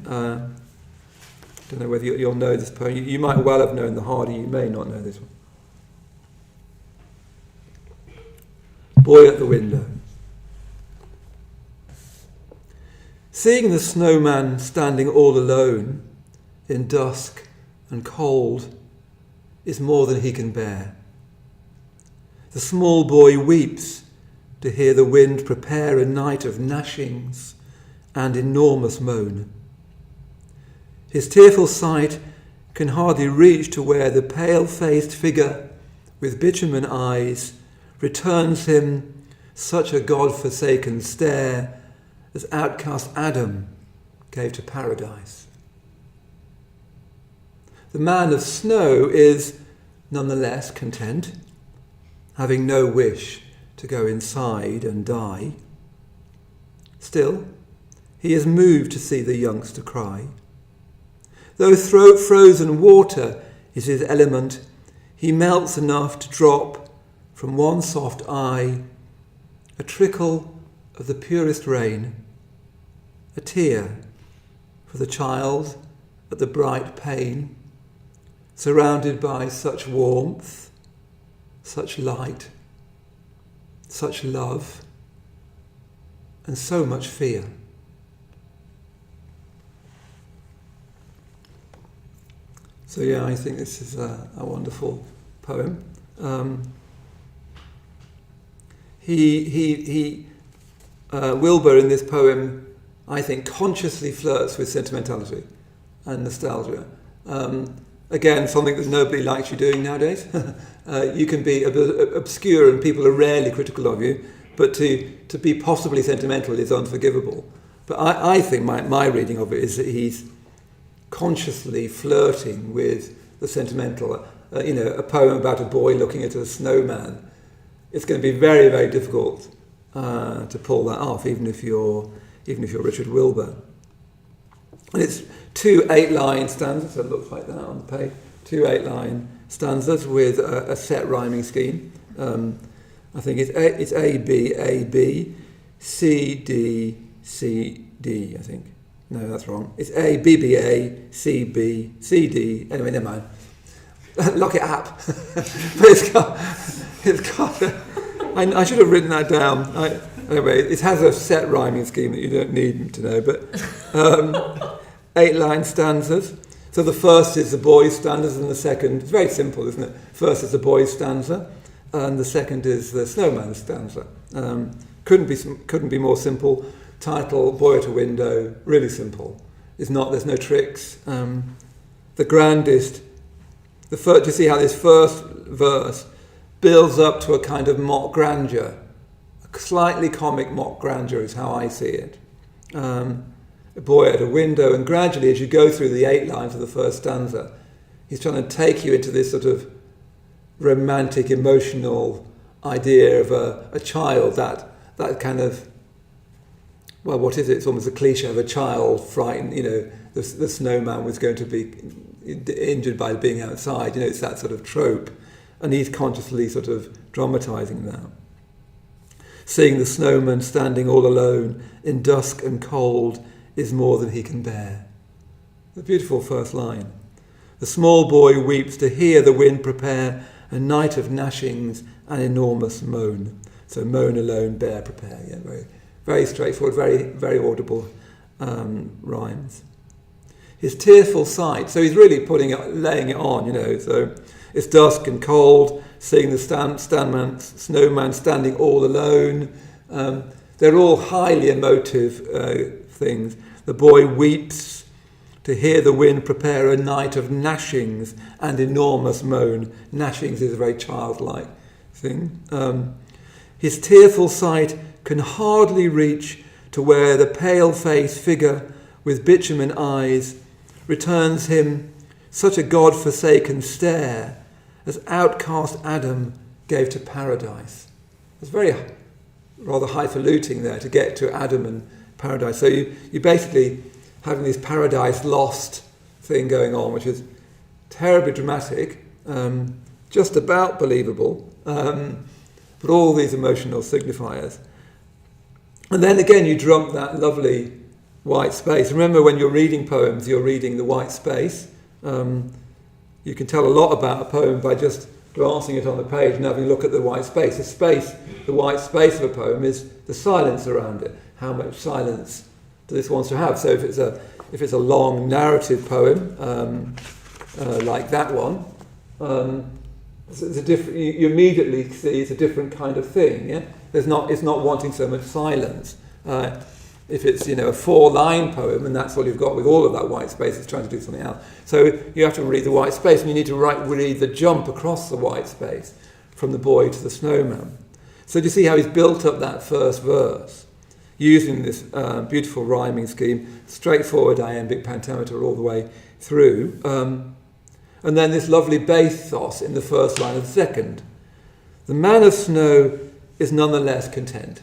Don't know whether you'll know this poem. You might well have known the Hardy, you may not know this one. Boy at the window. Seeing the snowman standing all alone in dusk and cold is more than he can bear. The small boy weeps to hear the wind prepare a night of gnashings and enormous moan. His tearful sight can hardly reach to where the pale-faced figure with bitumen eyes returns him such a God-forsaken stare as outcast Adam gave to paradise. The man of snow is nonetheless content, having no wish to go inside and die. Still, he is moved to see the youngster cry. Though frozen water is his element, he melts enough to drop from one soft eye a trickle of the purest rain, a tear for the child at the bright pane, surrounded by such warmth, such light, such love, and so much fear. So I think this is a wonderful poem. Wilbur in this poem, I think, consciously flirts with sentimentality and nostalgia. Again, something that nobody likes you doing nowadays. You can be a bit obscure and people are rarely critical of you, but to be possibly sentimental is unforgivable. But I think my reading of it is that he's consciously flirting with the sentimental. A poem about a boy looking at a snowman. It's going to be very, very difficult to pull that off, even if you're Richard Wilbur. And it's 2 8-line stanzas, so it looks like that on the page. 2 8-line stanzas with a set rhyming scheme. I think it's A B A B, C D C D. I think. No, that's wrong. It's A B B A C B C D. Anyway, never mind. Look it up. But it's got. I should have written that down. Anyway, it has a set rhyming scheme that you don't need to know. But 8-line stanzas. So the first is the boy's stanzas, and the second. It's very simple, isn't it? First is the boy's stanza, and the second is the snowman's stanza. Couldn't be more simple. Title: Boy at a Window. Really simple. There's no tricks. The grandest. Do you see how this first verse builds up to a kind of mock grandeur? A slightly comic mock grandeur is how I see it. A boy at a window, and gradually as you go through the 8 lines of the first stanza, he's trying to take you into this sort of romantic, emotional idea of a child, that kind of, well, what is it? It's almost a cliche of a child frightened, the snowman was going to be injured by being outside, it's that sort of trope. And he's consciously sort of dramatising that. Seeing the snowman standing all alone in dusk and cold is more than he can bear. The beautiful first line. The small boy weeps to hear the wind prepare a night of gnashings and enormous moan. So moan alone, bear prepare. Yeah, very, very straightforward, very, very audible rhymes. His tearful sight. So he's really laying it on, So it's dusk and cold, seeing the snowman standing all alone. They're all highly emotive things. The boy weeps to hear the wind prepare a night of gnashings and enormous moan. Gnashings is a very childlike thing. His tearful sight can hardly reach to where the pale-faced figure with bitumen eyes returns him such a God-forsaken stare as outcast Adam gave to paradise. It's very rather highfalutin there to get to Adam and paradise. So you basically having this paradise lost thing going on, which is terribly dramatic, just about believable, but all these emotional signifiers. And then again you drop that lovely white space. Remember, when you're reading poems, you're reading the white space. You can tell a lot about a poem by just glancing it on the page and having a look at the white space. The white space of a poem is the silence around it. How much silence this wants to have. So if it's a long narrative poem like that one, it's a different. You immediately see it's a different kind of thing. Yeah, it's not wanting so much silence. If it's a 4-line poem and that's all you've got with all of that white space, it's trying to do something else. So you have to read the white space, and you need to read the jump across the white space from the boy to the snowman. So do you see how he's built up that first verse using this beautiful rhyming scheme, straightforward iambic pentameter all the way through, and then this lovely bathos in the first line of the second. The man of snow is nonetheless content,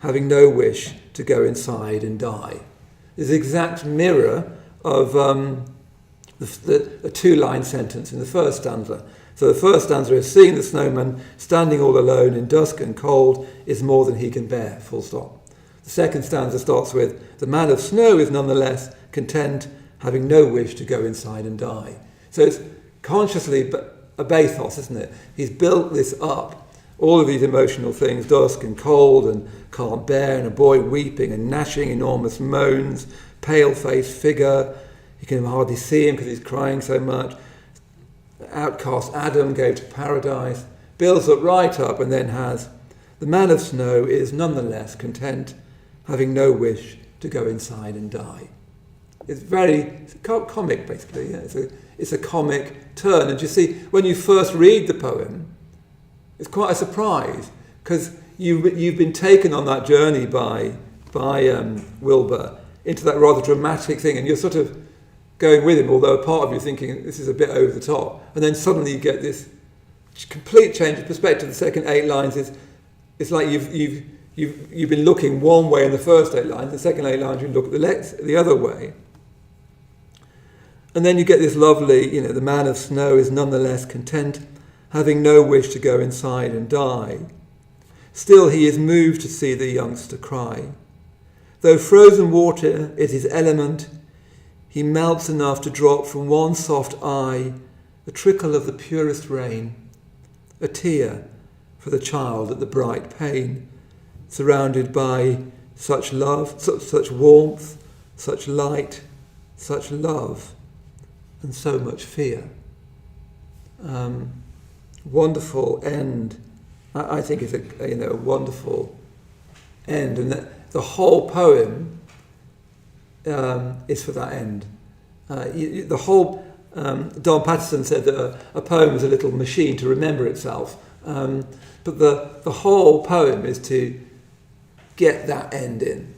having no wish to go inside and die. This exact mirror of the 2-line sentence in the first stanza. So the first stanza is, seeing the snowman standing all alone in dusk and cold is more than he can bear, full stop. The second stanza starts with, the man of snow is nonetheless content, having no wish to go inside and die. So it's consciously a bathos, isn't it? He's built this up, all of these emotional things, dusk and cold and can't bear, and a boy weeping and gnashing enormous moans, pale-faced figure, you can hardly see him because he's crying so much. Outcast Adam gave to paradise, builds up right up, and then has, the man of snow is nonetheless content, having no wish to go inside and die. It's comic, basically. Yeah? It's a comic turn. And you see, when you first read the poem, it's quite a surprise, because you've been taken on that journey by Wilbur into that rather dramatic thing, and you're sort of going with him, although a part of you thinking this is a bit over the top, and then suddenly you get this complete change of perspective. The second 8 lines it's like you've been looking one way in the first 8 lines. The second 8 lines you look at the other way, and then you get this lovely, the man of snow is nonetheless content, having no wish to go inside and die. Still he is moved to see the youngster cry. Though frozen water is his element, he melts enough to drop from one soft eye a trickle of the purest rain, a tear for the child at the bright pane, surrounded by such love, such warmth, such light, such love, and so much fear. Wonderful end. I think it's a wonderful end, and that the whole poem is for that end. The whole Don Patterson said that a poem is a little machine to remember itself, but the whole poem is to get that end in.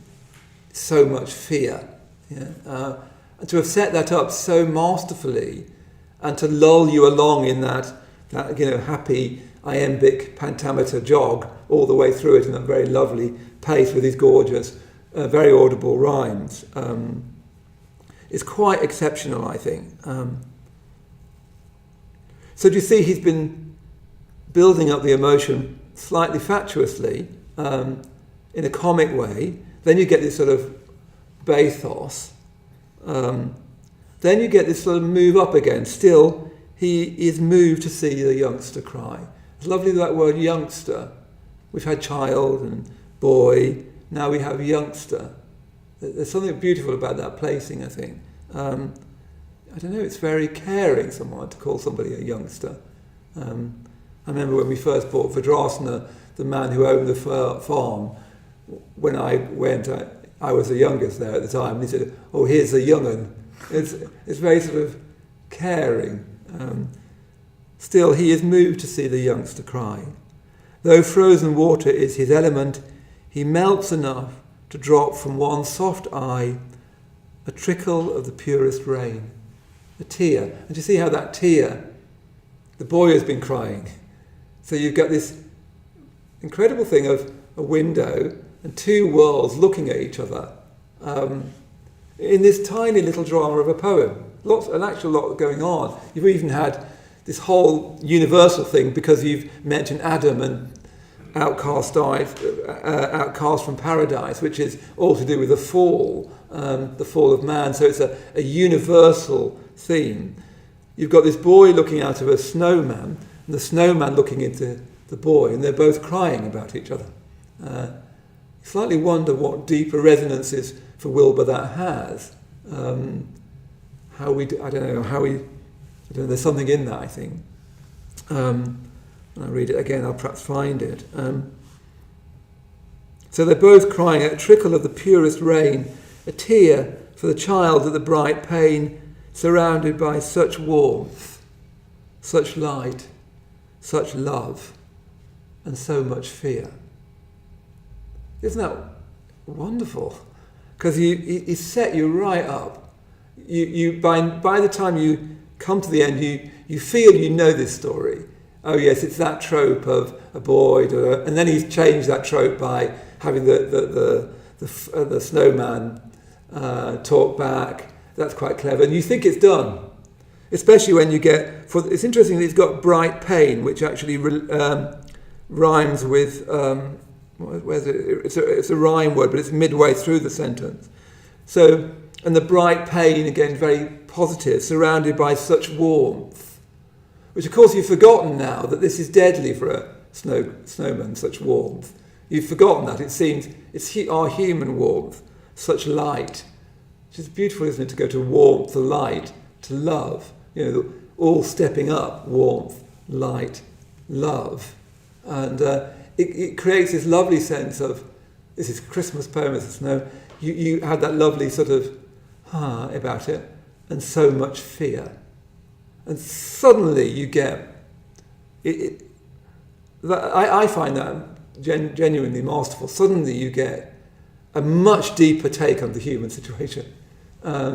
So much fear, and to have set that up so masterfully, and to lull you along in that happy iambic pentameter jog all the way through it in a very lovely pace with these gorgeous, very audible rhymes. It's quite exceptional, I think. So do you see he's been building up the emotion slightly fatuously, in a comic way. Then you get this sort of bathos. Then you get this sort of move up again. Still, he is moved to see the youngster cry. It's lovely, that word youngster. We've had child and boy. Now we have youngster. There's something beautiful about that placing, I think. I don't know, it's very caring, someone to call somebody a youngster. I remember when we first bought Vidrasana, the man who owned the farm, when I went, I was the youngest there at the time, and he said, "Oh, here's a young'un." It's very sort of caring. Still, he is moved to see the youngster cry. Though frozen water is his element, he melts enough to drop from one soft eye a trickle of the purest rain, a tear. And you see how that tear, the boy has been crying. So you've got this incredible thing of a window and two worlds looking at each other in this tiny little drama of a poem. An actual lot going on. You've even had this whole universal thing because you've mentioned Adam and outcast from paradise, which is all to do with the fall of man. So it's a universal theme. You've got this boy looking out of a snowman, and the snowman looking into the boy, and they're both crying about each other. You slightly wonder what deeper resonances for Wilbur that has. There's something in that, I think. When I read it again, I'll perhaps find it. So they're both crying a trickle of the purest rain, a tear for the child at the bright pane, surrounded by such warmth, such light, such love, and so much fear. Isn't that wonderful? Because he set you right up. By the time you come to the end, you feel you know this story. Oh yes, it's that trope of a boy, and then he's changed that trope by having the snowman talk back. That's quite clever, and you think it's done. Especially when you get. It's interesting that he's got bright pain, which actually rhymes with. Where's it? It's a rhyme word, but it's midway through the sentence. So, and the bright pain again, very positive, surrounded by such warmth, which of course you've forgotten now that this is deadly for a snowman. Such warmth, you've forgotten that. It seems it's our human warmth, such light, which is beautiful, isn't it? To go to warmth, to light, to love. All stepping up: warmth, light, love, and. It creates this lovely sense of, this is a Christmas poem, it's snow. You had that lovely sort of about it, and so much fear. And suddenly you get, I find that genuinely masterful. Suddenly you get a much deeper take on the human situation. A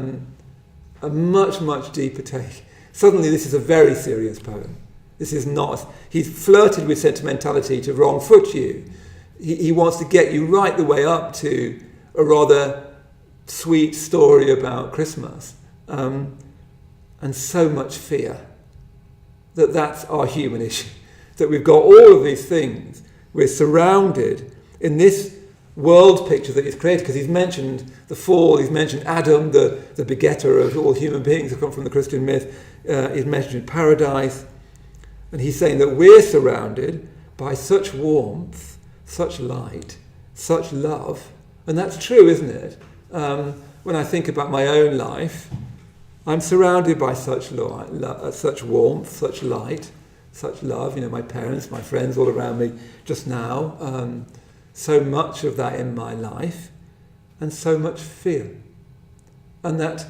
much, much deeper take. Suddenly this is a very serious poem. This is not. He's flirted with sentimentality to wrong foot you. He wants to get you right the way up to a rather sweet story about Christmas, and so much fear. That's our human issue. That we've got all of these things. We're surrounded in this world picture that he's created, because he's mentioned the fall. He's mentioned Adam, the begetter of all human beings who come from the Christian myth. He's mentioned paradise. And he's saying that we're surrounded by such warmth, such light, such love. And that's true, isn't it? When I think about my own life, I'm surrounded by such warmth, such light, such love. My parents, my friends all around me just now. So much of that in my life, and so much fear. And that,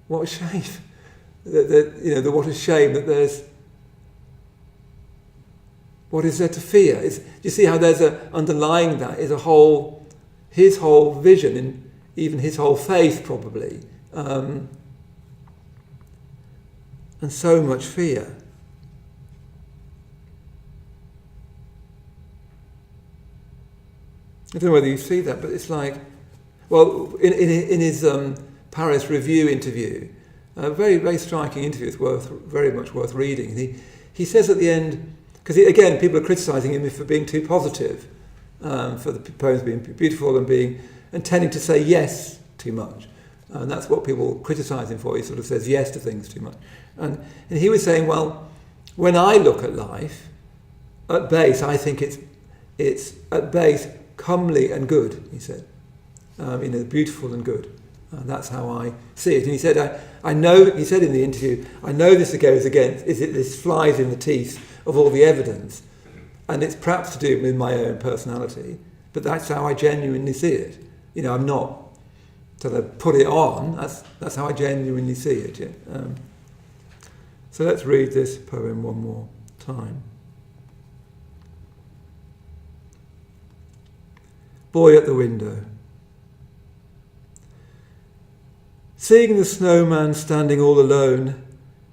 what a shame. What a shame that there's. What is there to fear? You see how there's underlying that is his whole vision, and even his whole faith probably, and so much fear. I don't know whether you see that, but it's like, well, in his Paris Review interview, a very, very striking interview. It's very much worth reading. And he says at the end. Because again, people are criticising him for being too positive, for the poems being beautiful and tending to say yes too much, and that's what people criticise him for. He sort of says yes to things too much, and he was saying, well, when I look at life, at base, I think it's at base comely and good. He said, beautiful and good. That's how I see it. And he said, I know. He said in the interview, I know this goes against. This flies in the teeth of all the evidence, and it's perhaps to do with my own personality, but that's how I genuinely see it. I'm not sort of put it on. That's how I genuinely see it. Yeah? So let's read this poem one more time. Boy at the window. Seeing the snowman standing all alone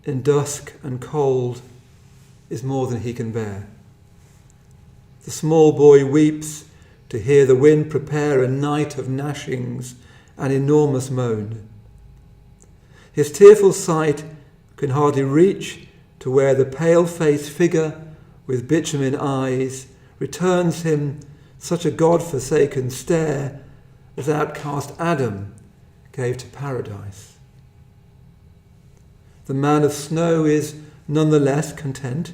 in dusk and cold is more than he can bear. The small boy weeps to hear the wind prepare a night of gnashings and enormous moan. His tearful sight can hardly reach to where the pale-faced figure with bitumen eyes returns him such a God-forsaken stare as outcast Adam gave to paradise. The man of snow is none the less content,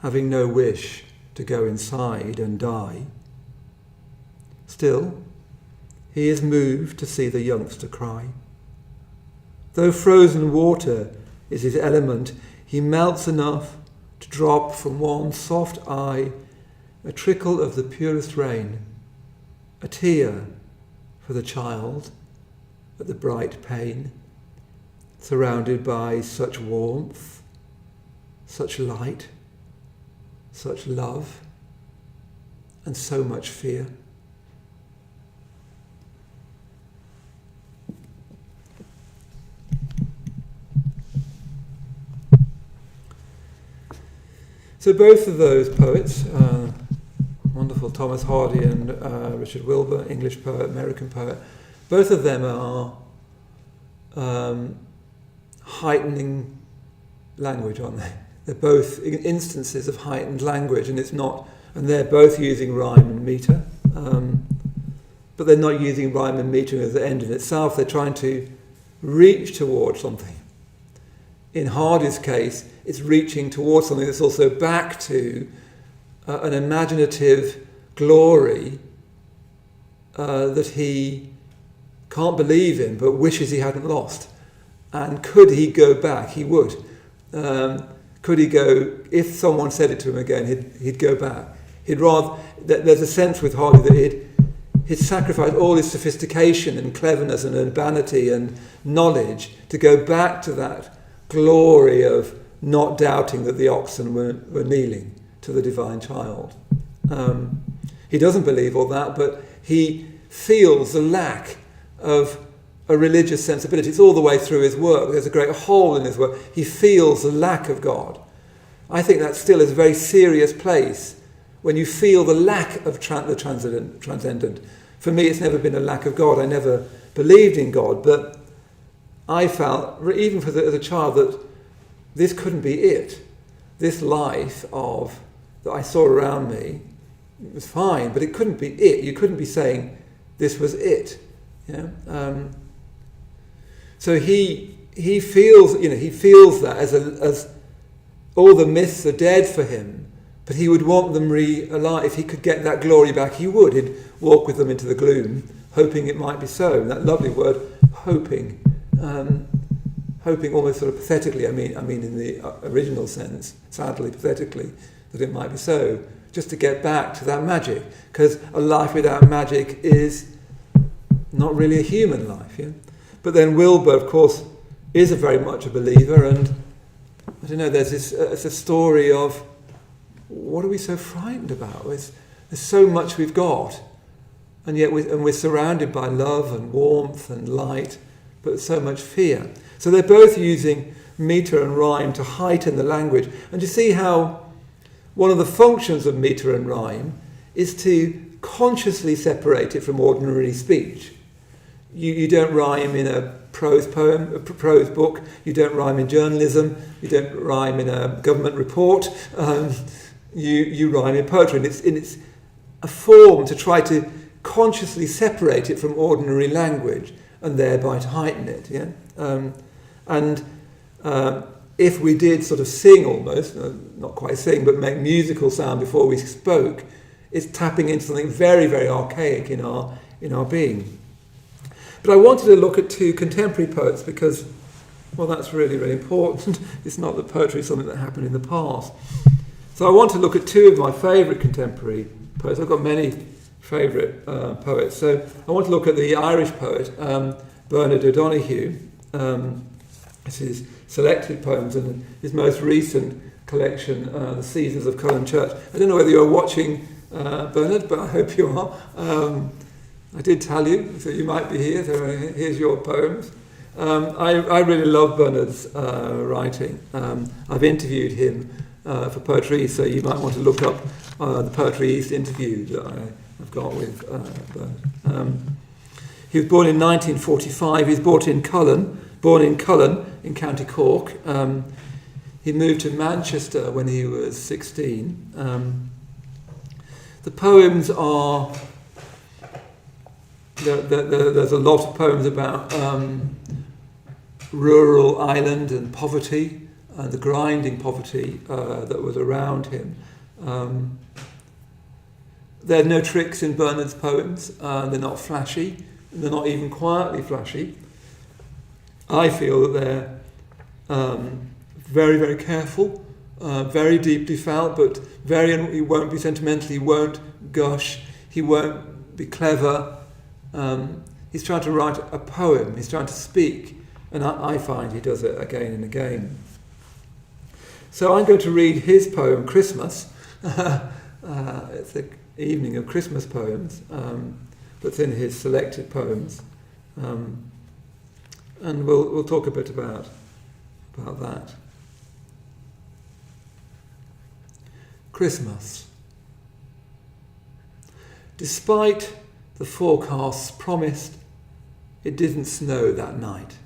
having no wish to go inside and die. Still, he is moved to see the youngster cry. Though frozen water is his element, he melts enough to drop from one soft eye a trickle of the purest rain, a tear for the child at the bright pain, surrounded by such warmth, such light, such love, and so much fear. So both of those poets, wonderful Thomas Hardy and Richard Wilbur, English poet, American poet, both of them are heightening language, aren't they? They're both instances of heightened language, and they're both using rhyme and metre, but they're not using rhyme and metre as the end in itself. They're trying to reach towards something. In Hardy's case, it's reaching towards something that's also back to an imaginative glory that he can't believe in, but wishes he hadn't lost. And could he go back? He would. Could he go, if someone said it to him again, he'd go back. He'd rather, there's a sense with Hardy that he'd sacrifice all his sophistication and cleverness and urbanity and knowledge to go back to that glory of not doubting that the oxen were kneeling to the divine child. He doesn't believe all that, but he feels the lack of a religious sensibility. It's all the way through his work. There's a great hole in his work. He feels the lack of God. I think that still is a very serious place when you feel the lack of the transcendent. For me, it's never been a lack of God. I never believed in God, but I felt, even as a child, that this couldn't be it. This life that I saw around me, it was fine, but it couldn't be it. You couldn't be saying this was it. Yeah. So he feels that as all the myths are dead for him, but he would want them alive. If he could get that glory back, he would. He'd walk with them into the gloom, hoping it might be so. That lovely word, hoping. Hoping almost sort of pathetically, I mean in the original sense, sadly, pathetically, that it might be so, just to get back to that magic. Because a life without magic is not really a human life. Yeah? But then Wilbur, of course, is very much a believer, and I don't know, it's a story of what are we so frightened about? There's so much we've got, and yet we're surrounded by love and warmth and light, but so much fear. So they're both using metre and rhyme to heighten the language. And you see how one of the functions of metre and rhyme is to consciously separate it from ordinary speech. You don't rhyme in a prose poem, a prose book. You don't rhyme in journalism. You don't rhyme in a government report. You rhyme in poetry. And it's a form to try to consciously separate it from ordinary language and thereby to heighten it. Yeah. If we did sort of sing almost, not quite sing, but make musical sound before we spoke, it's tapping into something very, very archaic in our being. But I wanted to look at two contemporary poets because, well, that's really, really important. It's not that poetry is something that happened in the past. So I want to look at two of my favourite contemporary poets. I've got many favourite poets. So I want to look at the Irish poet, Bernard O'Donoghue. This is selected poems and his most recent collection, The Seasons of Cullen Church. I don't know whether you're watching Bernard, but I hope you are. I did tell you, so you might be here, so here's your poems. I really love Bernard's writing. I've interviewed him for Poetry East, so you might want to look up the Poetry East interview that I've got with Bernard. He was born in 1945. He was born in Cullen in County Cork. He moved to Manchester when he was 16. The poems are... There's a lot of poems about rural Ireland and poverty and the grinding poverty that was around him. There are no tricks in Bernard's poems. They're not flashy. they're not even quietly flashy. I feel that they're very, very careful, very deeply felt, but he won't be sentimental, he won't gush, he won't be clever. He's trying to write a poem, he's trying to speak, and I find he does it again and again. So I'm going to read his poem, Christmas. It's the evening of Christmas poems, that's in his selected poems. And we'll talk a bit about that. Christmas. Despite the forecasts promised, it didn't snow that night.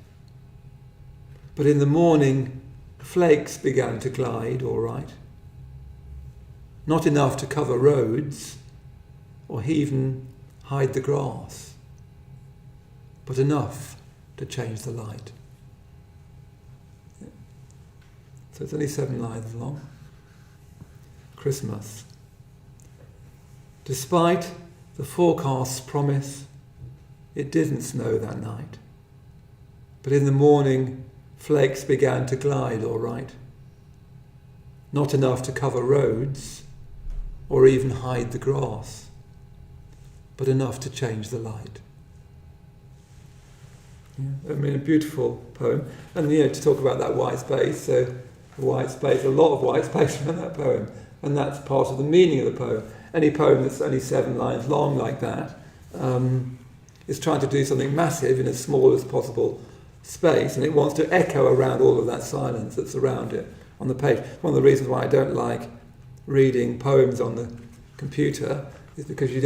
But in the morning, flakes began to glide all right. Not enough to cover roads or even hide the grass, but enough to change the light. So it's only 7 lines long. Christmas. Despite the forecast's promise, it didn't snow that night. But in the morning, flakes began to glide all right. Not enough to cover roads or even hide the grass, but enough to change the light. Yeah, I mean, a beautiful poem. And, to talk about that white space, so the white space, a lot of white space around that poem, and that's part of the meaning of the poem. Any poem that's only 7 lines long like that is trying to do something massive in as small as possible space, and it wants to echo around all of that silence that's around it on the page. One of the reasons why I don't like reading poems on the computer is because you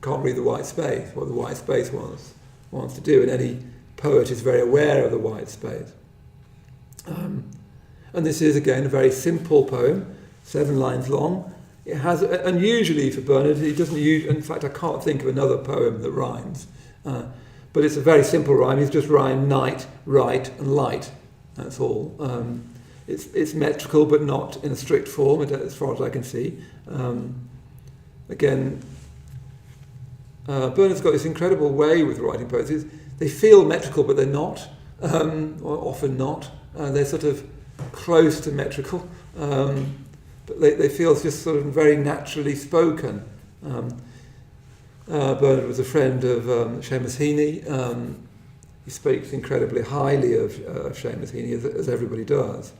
can't read the white space, what the white space wants to do, and any poet is very aware of the white space. And this is, again, a very simple poem, 7 lines long. It has, unusually for Bernard, he doesn't use, in fact I can't think of another poem that rhymes, but it's a very simple rhyme. He's just rhymed night, right and light, that's all. It's metrical but not in a strict form as far as I can see. Again, Bernard's got this incredible way with writing poems. They feel metrical but they're not, or often not. They're sort of close to metrical, but they feel just sort of very naturally spoken. Bernard was a friend of Seamus Heaney. He speaks incredibly highly of Seamus Heaney, as everybody does.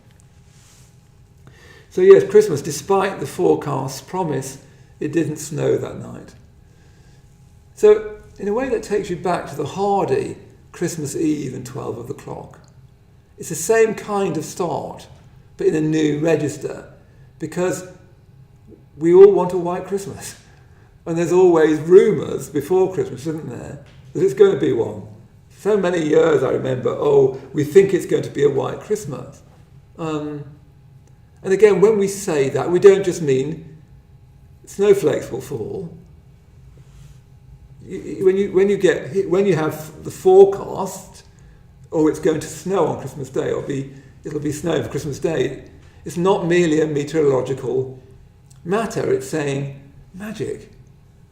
So yes, Christmas, despite the forecast's promise, it didn't snow that night. So in a way that takes you back to the hardy Christmas Eve and 12 of the clock. It's the same kind of start, but in a new register, because we all want a white Christmas. And there's always rumours before Christmas, isn't there, that it's going to be one. So many years I remember, we think it's going to be a white Christmas. And again, when we say that, we don't just mean snowflakes will fall. When you have the forecast, it's going to snow on Christmas Day, it'll be snowing for Christmas Day, it's not merely a meteorological matter, it's saying magic.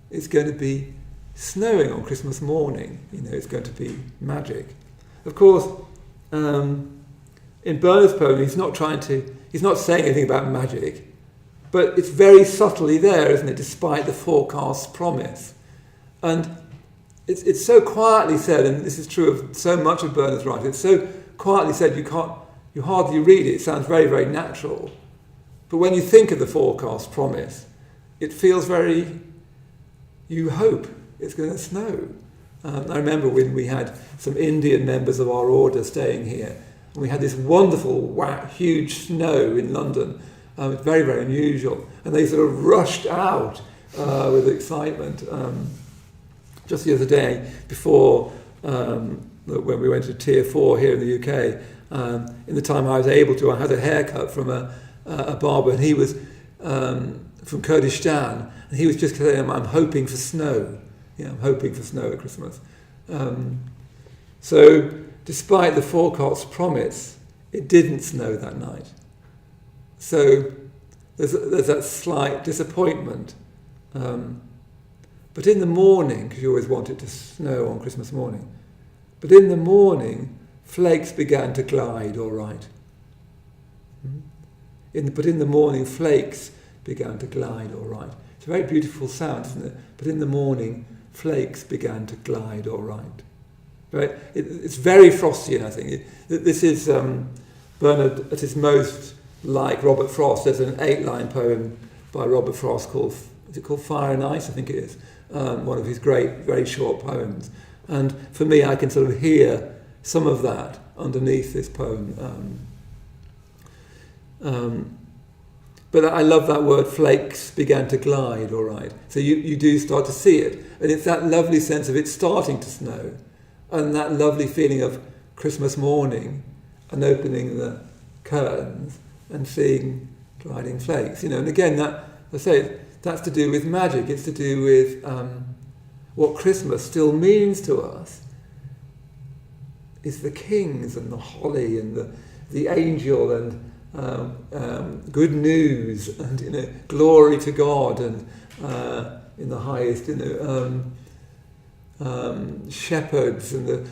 It's going to be snowing on Christmas morning, it's going to be magic. Of course, in Bernard's poem, he's not saying anything about magic, but it's very subtly there, isn't it, despite the forecast's promise. And it's so quietly said, and this is true of so much of Bernard's writing, it's so quietly said you hardly read it, it sounds very, very natural. But when you think of the forecast promise, it feels very, you hope it's going to snow. I remember when we had some Indian members of our order staying here, and we had this wonderful, huge snow in London. It's very, very unusual. And they sort of rushed out with excitement. Just the other day, before when we went to Tier 4 here in the UK, in the time I was able to, I had a haircut from a barber, and he was from Kurdistan, and he was just saying, I'm hoping for snow. I'm hoping for snow at Christmas. So, despite the forecast's promise, it didn't snow that night. So, there's that slight disappointment. But But in the morning, because you always want it to snow on Christmas morning, but in the morning, flakes began to glide all right. But in the morning, flakes began to glide all right. It's a very beautiful sound, isn't it? But in the morning, flakes began to glide all right. Right? It's very Frostian, I think. This is Bernard at his most like Robert Frost. There's an 8-line poem by Robert Frost called, is it called Fire and Ice? I think it is. One of his great, very short poems. And for me, I can sort of hear some of that underneath this poem. But I love that word, flakes began to glide, all right. So you do start to see it. And it's that lovely sense of it starting to snow, and that lovely feeling of Christmas morning and opening the curtains and seeing gliding flakes. And again, that, as I say, that's to do with magic. It's to do with what Christmas still means to us is the kings and the holly and the angel and good news and glory to God and in the highest shepherds and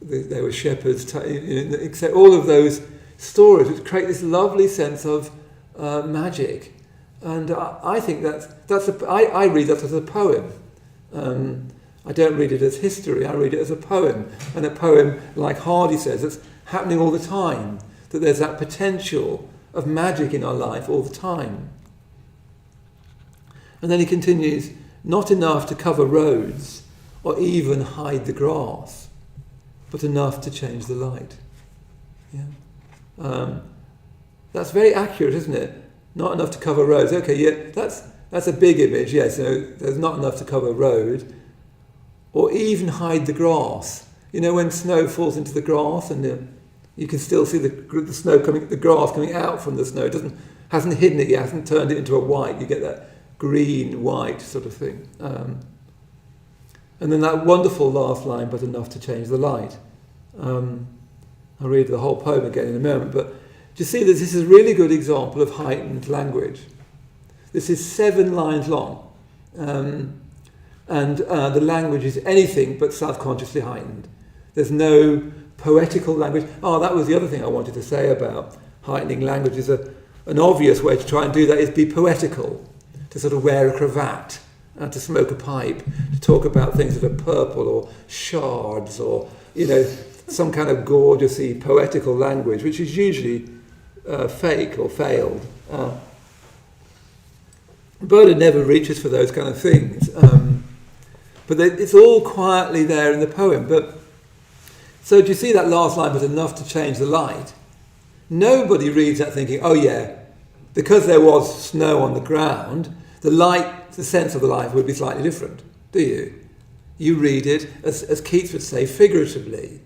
they were shepherds, except all of those stories which create this lovely sense of magic. And I think I read that as a poem. I don't read it as history, I read it as a poem. And a poem, like Hardy says, that's happening all the time, that there's that potential of magic in our life all the time. And then he continues, not enough to cover roads or even hide the grass, but enough to change the light. Yeah. That's very accurate, isn't it? Not enough to cover roads. Okay, yeah, that's a big image, yes. So there's not enough to cover a road, or even hide the grass. When snow falls into the grass, and you can still see the snow the grass coming out from the snow. It hasn't hidden it yet, hasn't turned it into a white. You get that green white sort of thing. And then that wonderful last line, but enough to change the light. I'll read the whole poem again in a moment, but do you see that this is a really good example of heightened language? This is 7 lines long, and the language is anything but self-consciously heightened. There's no poetical language. That was the other thing I wanted to say about heightening language. Is an obvious way to try and do that is be poetical, to sort of wear a cravat, to smoke a pipe, to talk about things that are purple or shards or, some kind of gorgeousy poetical language, which is usually fake or failed. Bernard never reaches for those kind of things. But it's all quietly there in the poem. So do you see that last line, but enough to change the light? Nobody reads that thinking, oh yeah, because there was snow on the ground, the sense of the light would be slightly different, do you? You read it, as Keats would say, figuratively,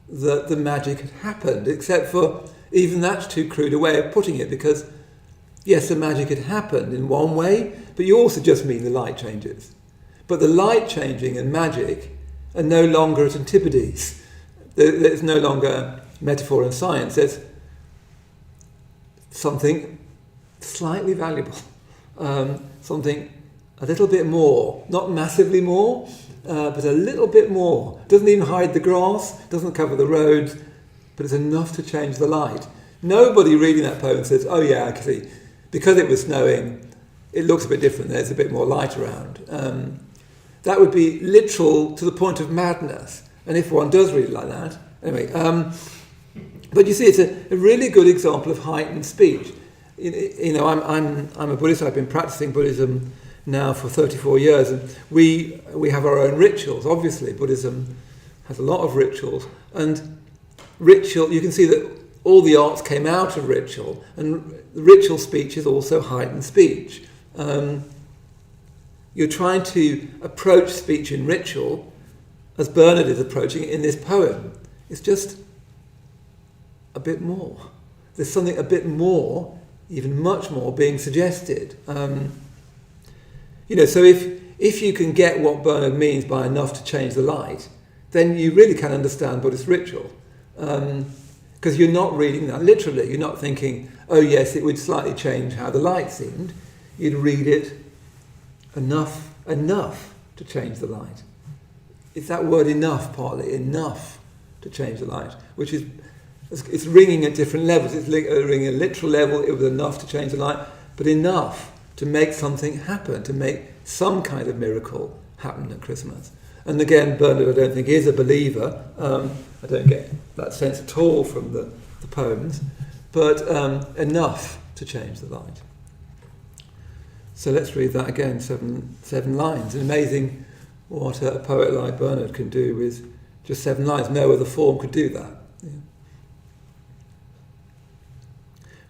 that the magic had happened, except for even that's too crude a way of putting it, because yes, the magic had happened in one way, but you also just mean the light changes. But the light changing and magic are no longer at antipodes. There's no longer metaphor and science. There's something slightly valuable, something a little bit more, not massively more, but a little bit more. Doesn't even hide the grass, doesn't cover the roads, but it's enough to change the light. Nobody reading that poem says, oh yeah, I can see, because it was snowing, it looks a bit different, there's a bit more light around. That would be literal to the point of madness. And if one does read it like that, anyway. But you see, it's a really good example of heightened speech. I'm a Buddhist. I've been practicing Buddhism now for 34 years, and we have our own rituals. Obviously, Buddhism has a lot of rituals, and ritual. You can see that all the arts came out of ritual, and ritual speech is also heightened speech. You're trying to approach speech in ritual as Bernard is approaching it in this poem. It's just a bit more. There's something a bit more, even much more, being suggested. So if you can get what Bernard means by enough to change the light, then you really can understand Buddhist ritual. Because you're not reading that literally. You're not thinking, oh yes, it would slightly change how the light seemed. You'd read it enough enough to change the light. It's that word enough, partly, enough to change the light, which is, it's ringing at different levels. It's ringing at a literal level, it was enough to change the light, but enough to make something happen, to make some kind of miracle happen at Christmas. And again, Bernard, I don't think, is a believer. I don't get that sense at all from the poems, but enough to change the light. So let's read that again, seven lines. It's amazing what a poet like Bernard can do with just 7 lines. No other form could do that. Yeah.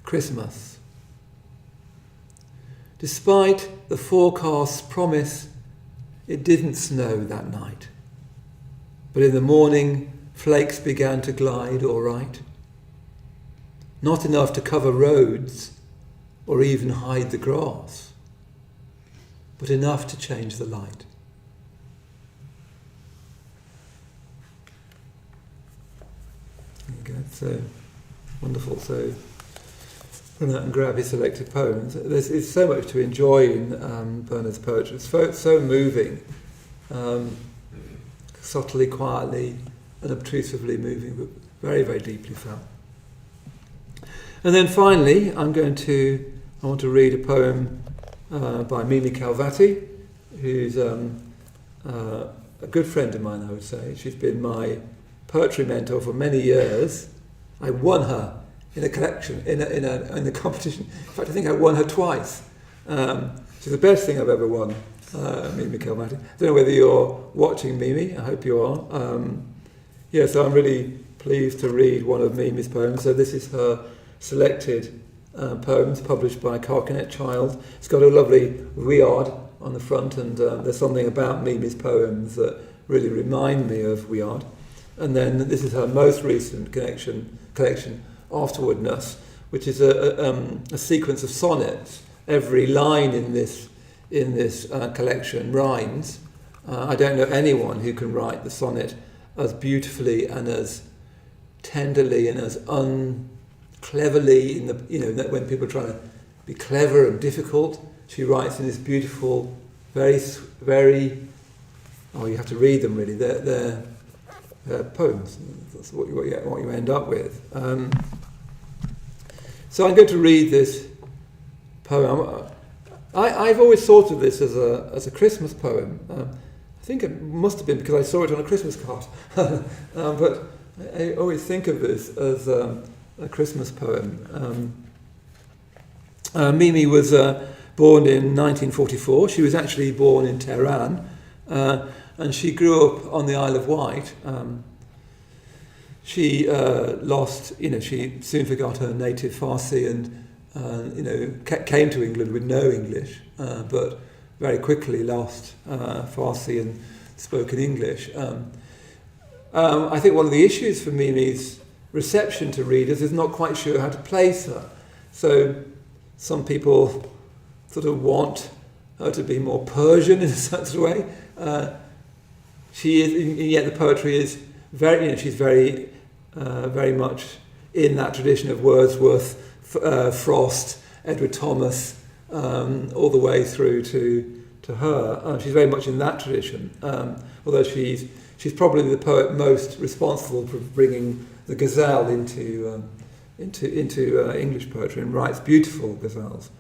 Christmas. Despite the forecast's promise, it didn't snow that night. But in the morning, flakes began to glide all right. Not enough to cover roads or even hide the grass, but enough to change the light. There you go. So wonderful. So run out and grab his selected poems. There's so much to enjoy in Bernard's poetry. It's so moving, subtly, quietly, unobtrusively moving, but very, very deeply felt. And then finally, I want to read a poem by Mimi Khalvati, who's a good friend of mine, I would say. She's been my poetry mentor for many years. I won her in a collection, in a competition. In fact, I think I won her twice. She's the best thing I've ever won, Mimi Khalvati. I don't know whether you're watching, Mimi. I hope you are. So I'm really pleased to read one of Mimi's poems. So this is her selected poems published by Carcanet Child. It's got a lovely Wiard on the front, and there's something about Mimi's poems that really remind me of Wiard. And then this is her most recent collection, Afterwardness, which is a sequence of sonnets. Every line in this collection rhymes. I don't know anyone who can write the sonnet as beautifully and as tenderly and as cleverly when people are trying to be clever and difficult. She writes in this beautiful, very, very. Oh, you have to read them really. They're poems. That's what you end up with. So I'm going to read this poem. I've always thought of this as a Christmas poem. I think it must have been because I saw it on a Christmas card. But I always think of this as a Christmas poem. Mimi was born in 1944. She was actually born in Tehran, and she grew up on the Isle of Wight. She she soon forgot her native Farsi and came to England with no English, but very quickly lost Farsi and spoke in English. I think one of the issues for Mimi's reception to readers is not quite sure how to place her. So some people sort of want her to be more Persian in a certain way. She is, and yet the poetry is very, she's very, very much in that tradition of Wordsworth, Frost, Edward Thomas, all the way through to her. She's very much in that tradition, although she's probably the poet most responsible for bringing the ghazal into English poetry, and writes beautiful ghazals.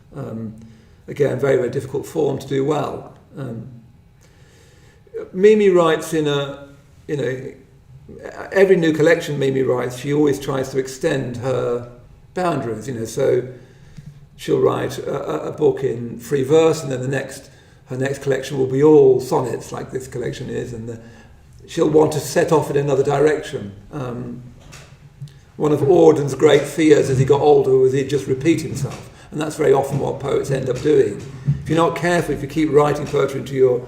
Again, very, very difficult form to do well. Mimi writes every new collection Mimi writes, she always tries to extend her boundaries, so she'll write a book in free verse, and then her next collection will be all sonnets like this collection is, and she'll want to set off in another direction. One of Auden's great fears as he got older was he'd just repeat himself, and that's very often what poets end up doing. If you're not careful, if you keep writing poetry into your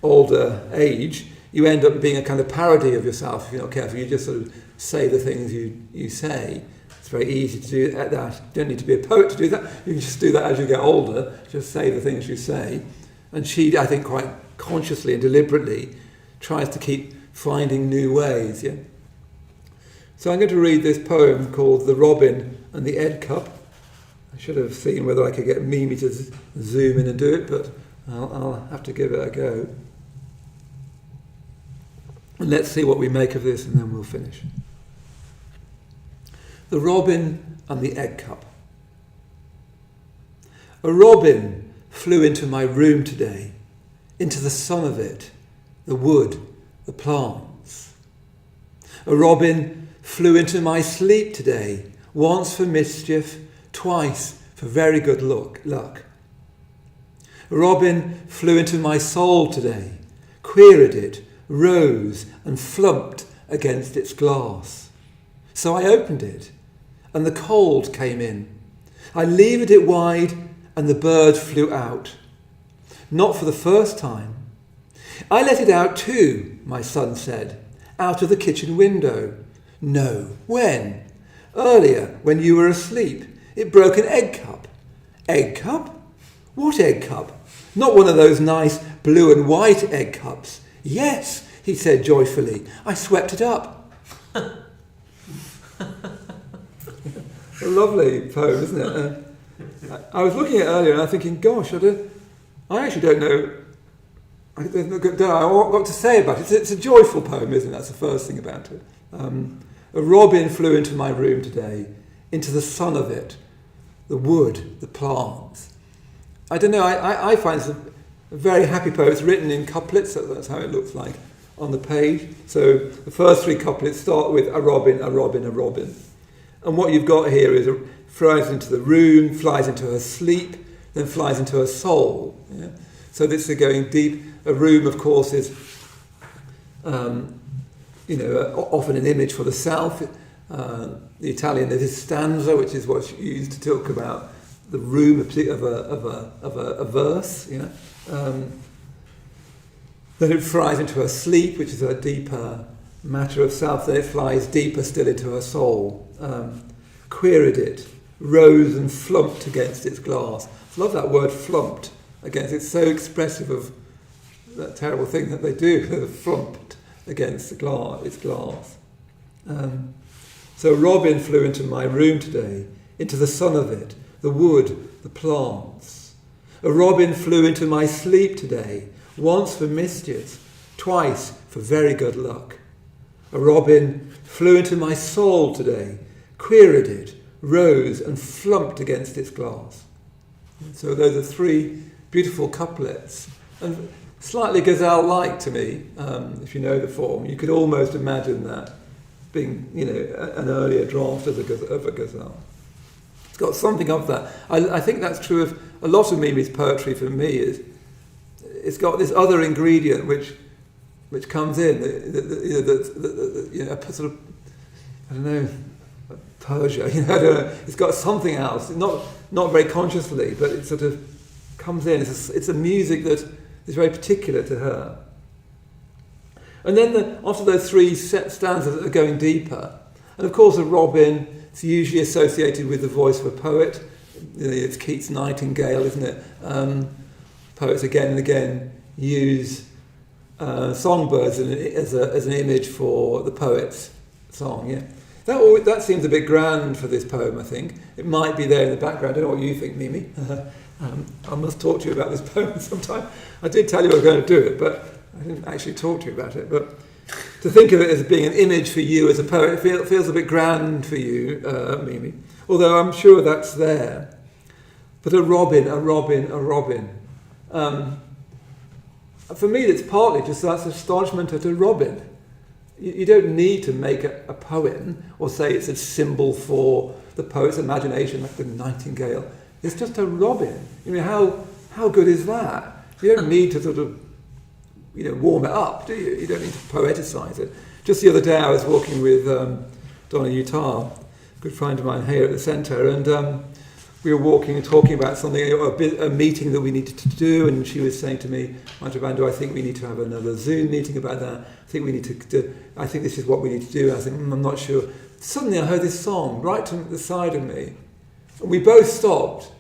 older age, you end up being a kind of parody of yourself. If you're not careful, you just sort of say the things you say. It's very easy to do that. You don't need to be a poet to do that. You can just do that as you get older, just say the things you say. And she, I think, quite consciously and deliberately tries to keep finding new ways. Yeah. So I'm going to read this poem called The Robin and the Egg Cup. I should have seen whether I could get Mimi to zoom in and do it, but I'll have to give it a go. And let's see what we make of this, and then we'll finish. The robin and the egg cup. A robin flew into my room today, into the sun of it, the wood, the plants. A robin flew into my sleep today, once for mischief, twice for very good luck. A robin flew into my soul today, queried it, rose and flumped against its glass. So I opened it, and the cold came in. I levered it wide, and the bird flew out. Not for the first time. I let it out too, my son said, out of the kitchen window. No, when? Earlier, when you were asleep. It broke an egg cup. Egg cup? What egg cup? Not one of those nice blue and white egg cups. Yes, he said joyfully. I swept it up. A lovely poem, isn't it? I was looking at it earlier and I'm thinking, gosh, I actually don't know. I don't know what to say about it. It's a joyful poem, isn't it? That's the first thing about it. A robin flew into my room today, into the sun of it, the wood, the plants. I don't know, I find it's a very happy poem. It's written in couplets, so that's how it looks like on the page. So the first three couplets start with a robin, a robin, a robin. And what you've got here is flies into the room, flies into her sleep, then flies into her soul. Yeah? So this is going deep. A room, of course, is often an image for the self. The Italian, there is stanza, which is what's used to talk about the room of a verse. You know? Then it flies into her sleep, which is a deeper matter of self. Then it flies deeper still into her soul. Queried it, rose and flumped against its glass. I love that word, flumped against. It's so expressive of that terrible thing that they do, flumped against its glass. So robin flew into my room today, into the sun of it, the wood, the plants. A robin flew into my sleep today, once for mischief, twice for very good luck. A robin flew into my soul today, queried it, rose and flumped against its glass. So those are three beautiful couplets, and slightly ghazal-like to me, if you know the form. You could almost imagine that being, an earlier draft of a ghazal. It's got something of that. I think that's true of a lot of Mimi's poetry. For me, is it's got this other ingredient which comes in, a sort of, I don't know, Persia. I don't know. It's got something else, not very consciously, but it sort of comes in. It's a music that is very particular to her. And then after those three stanzas that are going deeper, and of course a robin is usually associated with the voice of a poet. It's Keats' Nightingale, isn't it? Poets again and again use songbirds as an image for the poet's song. Yeah, that seems a bit grand for this poem. I think it might be there in the background. I don't know what you think, Mimi. I must talk to you about this poem sometime. I did tell you I was going to do it, but I didn't actually talk to you about it. But to think of it as being an image for you as a poet, it feels a bit grand for you, Mimi. Although I'm sure that's there. But a robin. For me, it's partly just that astonishment at a robin. You don't need to make a poem or say it's a symbol for the poet's imagination, like the nightingale. It's just a robin. How good is that? You don't need to sort of, warm it up, do you? You don't need to poeticize it. Just the other day, I was walking with Donna Utah, a good friend of mine here at the centre, and we were walking and talking about something, a meeting that we needed to do, and she was saying to me, Mantrabandhu, I think we need to have another Zoom meeting about that. I think this is what we need to do. And I think, I'm not sure. Suddenly I heard this song right to the side of me. And we both stopped,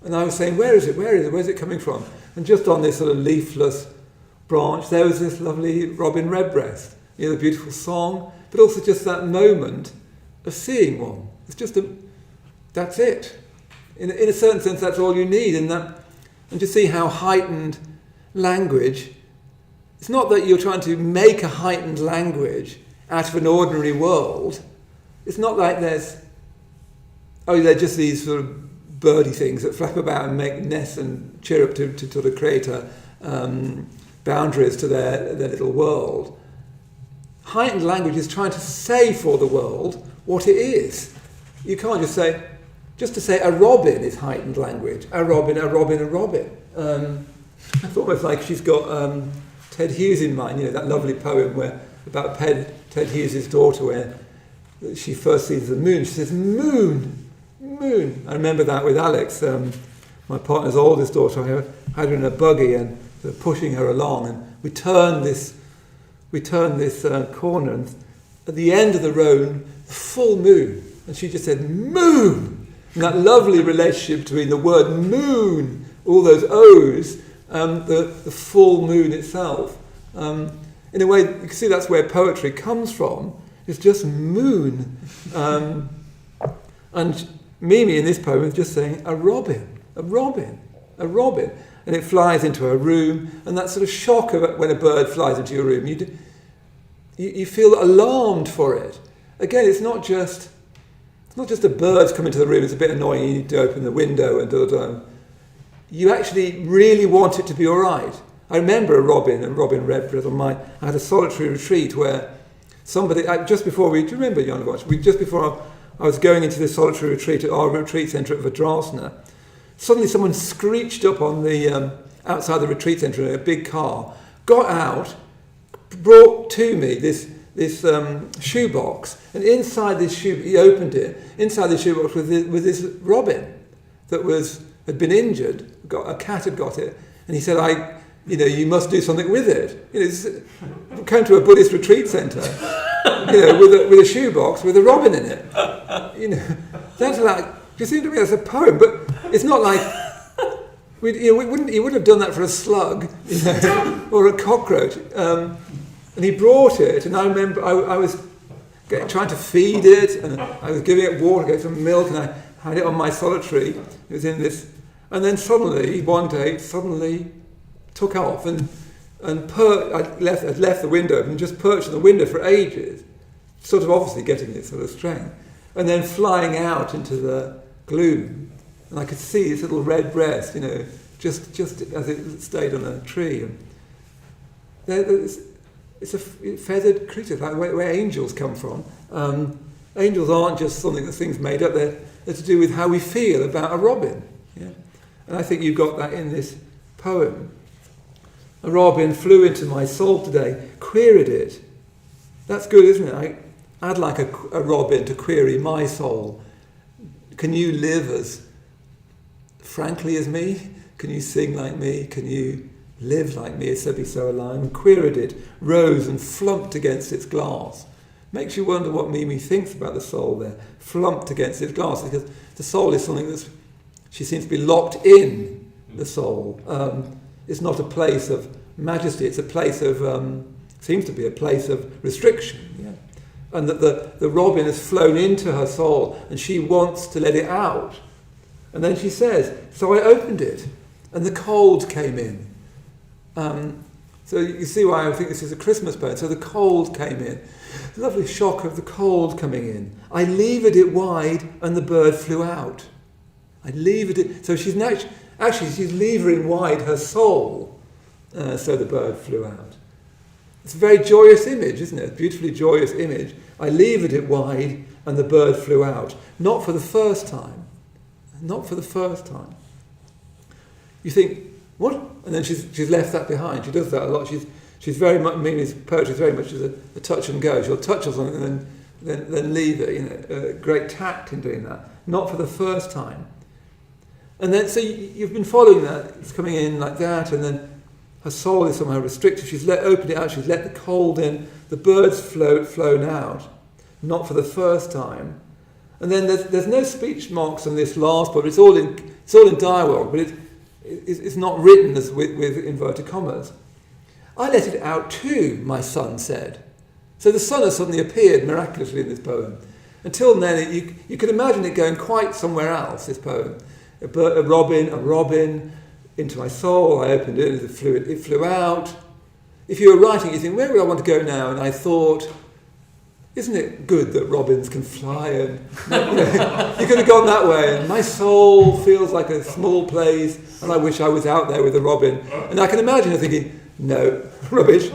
and I was saying, where is it? Where's it coming from? And just on this sort of leafless branch, there was this lovely Robin Redbreast, the beautiful song, but also just that moment of seeing one. It's just that's it. In a certain sense, that's all you need, and to see how heightened language, it's not that you're trying to make a heightened language out of an ordinary world. It's not like they're just these sort of birdie things that flap about and make nests and chirrup to sort of create boundaries to their little world. Heightened language is trying to say for the world what it is. You can't just to say a robin is heightened language. A robin, a robin, a robin. It's almost like she's got Ted Hughes in mind, that lovely poem about Ted Hughes' daughter where she first sees the moon. She says, moon, moon. I remember that with Alex, my partner's oldest daughter. I had her in a buggy and pushing her along, and we turned this corner, and at the end of the road, the full moon, and she just said, moon! And that lovely relationship between the word moon, all those O's, the full moon itself. In a way, you can see that's where poetry comes from. It's just moon. And Mimi in this poem is just saying a robin, a robin, a robin. And it flies into her room, and that sort of shock of when a bird flies into your room, you feel alarmed for it. Again, it's not just the birds come into the room, it's a bit annoying, you need to open the window and you actually really want it to be all right. I remember a robin redbreast I had a solitary retreat where somebody, just before do you remember, Jan Watch? Just before I was going into this solitary retreat at our retreat centre at Vadrasana, suddenly someone screeched up on the outside the retreat centre in a big car, got out, brought to me this shoebox, and inside this he opened it. Inside the shoebox was this robin that had been injured. A cat had got it, and he said, you must do something with it. Came to a Buddhist retreat centre, with a shoebox with a robin in it. That's like, you seem to me that's a poem, but it's not like he wouldn't have done that for a slug, or a cockroach. And he brought it, and I remember I was trying to feed it, and I was giving it water, gave some milk, and I had it on my solitary. It was in this, and then one day it took off, and I'd left the window open and just perched on the window for ages, sort of obviously getting this sort of strength, and then flying out into the gloom, and I could see its little red breast, just as it stayed on a tree. And it's a feathered creature, like where angels come from. Angels aren't just something that things made up, they're to do with how we feel about a robin. Yeah? And I think you've got that in this poem. A robin flew into my soul today, queried it. That's good, isn't it? I'd like a robin to query my soul. Can you live as frankly as me? Can you sing like me? Can you live like me? It's be so alive. And queried it, rose and flumped against its glass. Makes you wonder what Mimi thinks about the soul there. Flumped against its glass, because the soul is something she seems to be locked in, the soul. It's not a place of majesty, it's a place of, seems to be a place of restriction. Yeah? And that the robin has flown into her soul and she wants to let it out. And then she says, so I opened it and the cold came in. So you see why I think this is a Christmas poem. So the cold came in. The lovely shock of the cold coming in. I levered it wide and the bird flew out. I levered it. So she's levering wide her soul. So the bird flew out. It's a very joyous image, isn't it? A beautifully joyous image. I levered it wide and the bird flew out. Not for the first time. Not for the first time. You think, what? And then she's left that behind. She does that a lot. She's very much, Mimi's poetry is very much as a touch and go. She'll touch on something and then leave it. Great tact in doing that. Not for the first time. And then, so you've been following that. It's coming in like that, and then her soul is somehow restricted. She's opened it out. She's let the cold in. The birds flown out. Not for the first time. And then there's no speech marks on this last part. It's all in dialogue, but it's not written as with inverted commas. I let it out too, my son said. So the sun has suddenly appeared miraculously in this poem. Until then, you could imagine it going quite somewhere else, this poem. A robin, into my soul. I opened it, it flew out. If you were writing, you think, where would I want to go now? And I thought, isn't it good that robins can fly? And you could have gone that way. And my soul feels like a small place, and I wish I was out there with a robin. And I can imagine her thinking, no, rubbish.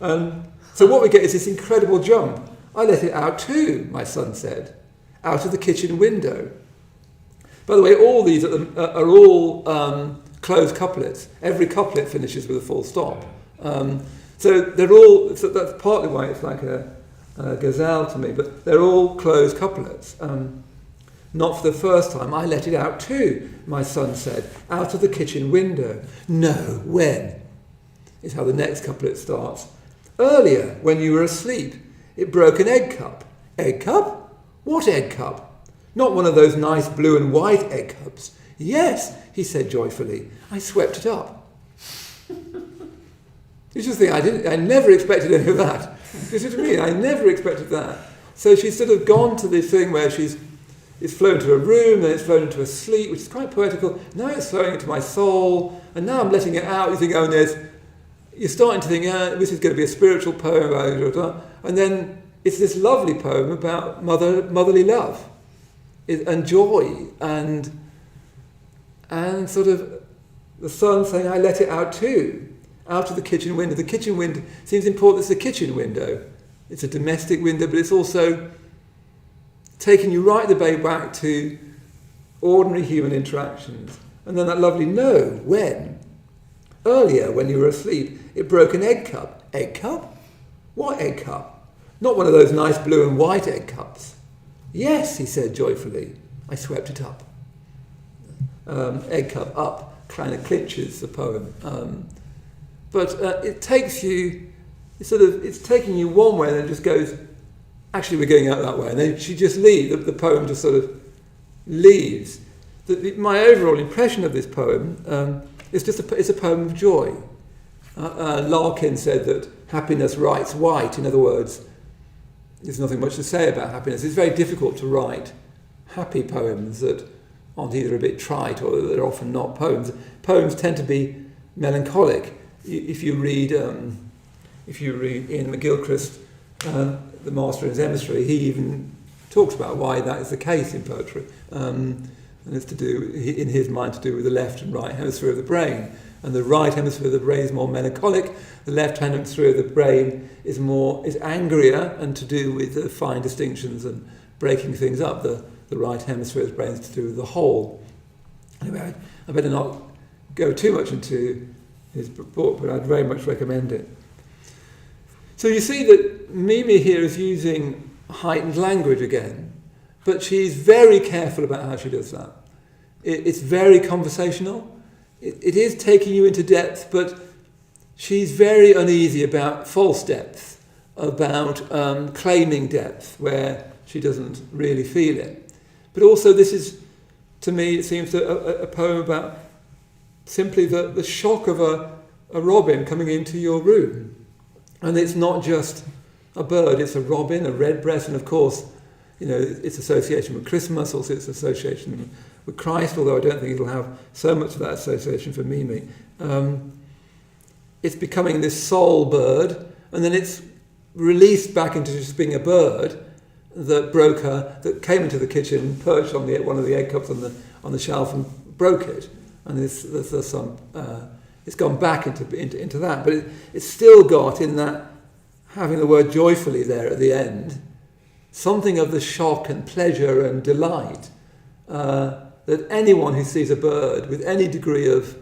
So what we get is this incredible jump. I let it out too, my son said, out of the kitchen window. By the way, all these are all closed couplets. Every couplet finishes with a full stop. So that's partly why it's like a ghazal to me, but they're all closed couplets. Not for the first time. I let it out too, my son said, out of the kitchen window. No, when? Is how the next couplet starts. Earlier, when you were asleep, it broke an egg cup. Egg cup? What egg cup? Not one of those nice blue and white egg cups. Yes, he said joyfully. I swept it up. You just think, I never expected any of that. You see what I mean? I never expected that. So she's sort of gone to this thing where it's flown to a room, then it's flown into a sleep, which is quite poetical. Now it's flowing into my soul, and now I'm letting it out. You think, you're starting to think, this is going to be a spiritual poem, and then it's this lovely poem about motherly love and joy and sort of the son saying, I let it out too, out of the kitchen window. The kitchen window seems important. It's a kitchen window. It's a domestic window, but it's also taking you right the way back to ordinary human interactions. And then that lovely no, when? Earlier, when you were asleep, it broke an egg cup. Egg cup? What egg cup? Not one of those nice blue and white egg cups. Yes, he said joyfully. I swept it up. Egg cup, up, kind of clinches the poem. But it takes you, it's taking you one way and then just goes, actually we're going out that way. And then she just leaves, the poem just sort of leaves. My overall impression of this poem it's a poem of joy. Larkin said that happiness writes white. In other words, there's nothing much to say about happiness. It's very difficult to write happy poems that aren't either a bit trite or that are often not poems. Poems tend to be melancholic. If you read Ian McGilchrist, The Master and His Emissary, he even talks about why that is the case in poetry. And it's to do, in his mind, to do with the left and right hemisphere of the brain. And the right hemisphere of the brain is more melancholic. The left hemisphere of the brain is angrier and to do with the fine distinctions and breaking things up. The right hemisphere of the brain is to do with the whole. Anyway, I better not go too much into his book, but I'd very much recommend it. So you see that Mimi here is using heightened language again. But she's very careful about how she does that. It's very conversational. It is taking you into depth, but she's very uneasy about false depth, about claiming depth where she doesn't really feel it. But also this is, to me, it seems a poem about simply the shock of a robin coming into your room. And it's not just a bird, it's a robin, a redbreast, and of course, its association with Christmas, also its association with Christ, although I don't think it'll have so much of that association for Mimi. It's becoming this soul bird, and then it's released back into just being a bird that came into the kitchen, perched on one of the egg cups on the shelf and broke it. And there's some, it's gone back into that, but it's still got in that, having the word joyfully there at the end, something of the shock and pleasure and delight that anyone who sees a bird with any degree of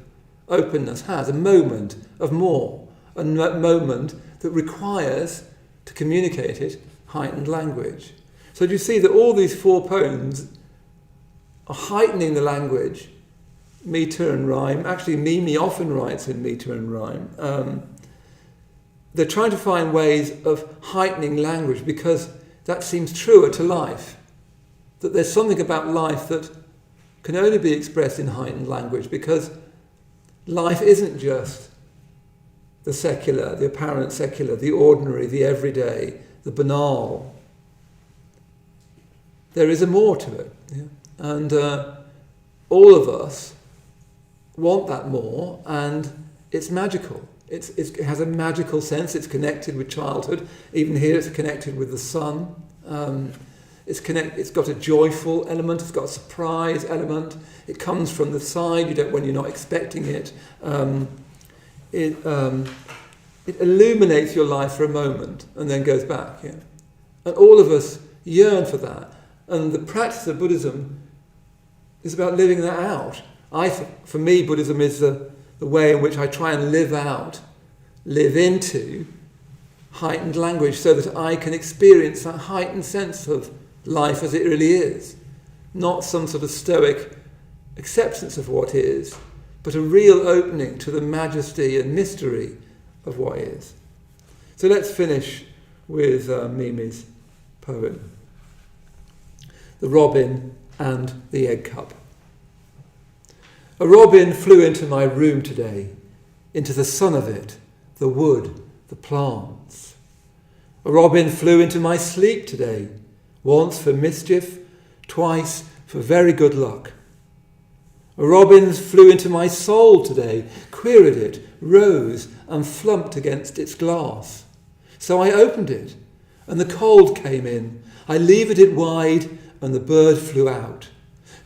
openness has, a moment of more, a moment that requires, to communicate it, heightened language. So do you see that all these four poems are heightening the language, metre and rhyme. Actually, Mimi often writes in metre and rhyme. They're trying to find ways of heightening language because that seems truer to life, that there's something about life that can only be expressed in heightened language because life isn't just the secular, the apparent secular, the ordinary, the everyday, the banal. There is a more to it. Yeah? And all of us want that more, and it's magical. It has a magical sense. It's connected with childhood. Even here, it's connected with the sun. It's got a joyful element. It's got a surprise element. It comes from the side when you're not expecting it. It illuminates your life for a moment and then goes back. Yeah? And all of us yearn for that. And the practice of Buddhism is about living that out. For me, Buddhism is the way in which I try and live into heightened language so that I can experience that heightened sense of life as it really is. Not some sort of stoic acceptance of what is, but a real opening to the majesty and mystery of what is. So let's finish with Mimi's poem, The Robin and the Egg Cup. A robin flew into my room today, into the sun of it, the wood, the plants. A robin flew into my sleep today, once for mischief, twice for very good luck. A robin flew into my soul today, queried it, rose and flumped against its glass. So I opened it, and the cold came in. I levered it wide, and the bird flew out.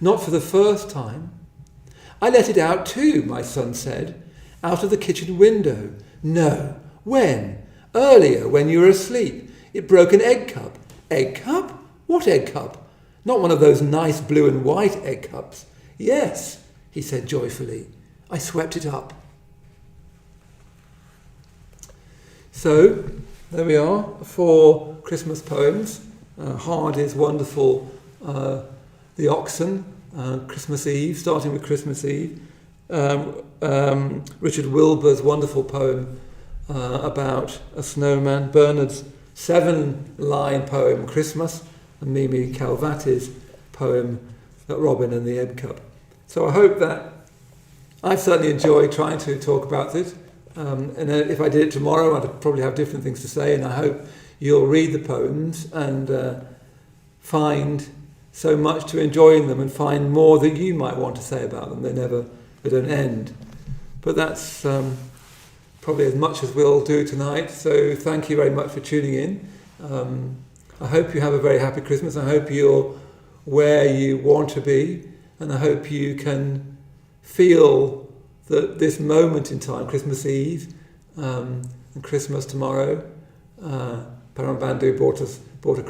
Not for the first time. I let it out too, my son said, out of the kitchen window. No, when? Earlier, when you were asleep. It broke an egg cup. Egg cup? What egg cup? Not one of those nice blue and white egg cups. Yes, he said joyfully. I swept it up. So, there we are, 4 Christmas poems. Hardy's wonderful The Oxen, Christmas Eve, starting with Christmas Eve. Richard Wilbur's wonderful poem about a snowman. Bernard's 7-line poem, Christmas, and Mimi Khalvati's poem, Robin and the Egg Cup. So I hope that I've certainly enjoyed trying to talk about it. And if I did it tomorrow, I'd probably have different things to say, and I hope you'll read the poems and find so much to enjoy in them and find more that you might want to say about them. They don't end. But that's probably as much as we'll do tonight. So thank you very much for tuning in. I hope you have a very happy Christmas. I hope you're where you want to be, and I hope you can feel that this moment in time, Christmas Eve and Christmas tomorrow, Parambandu bought a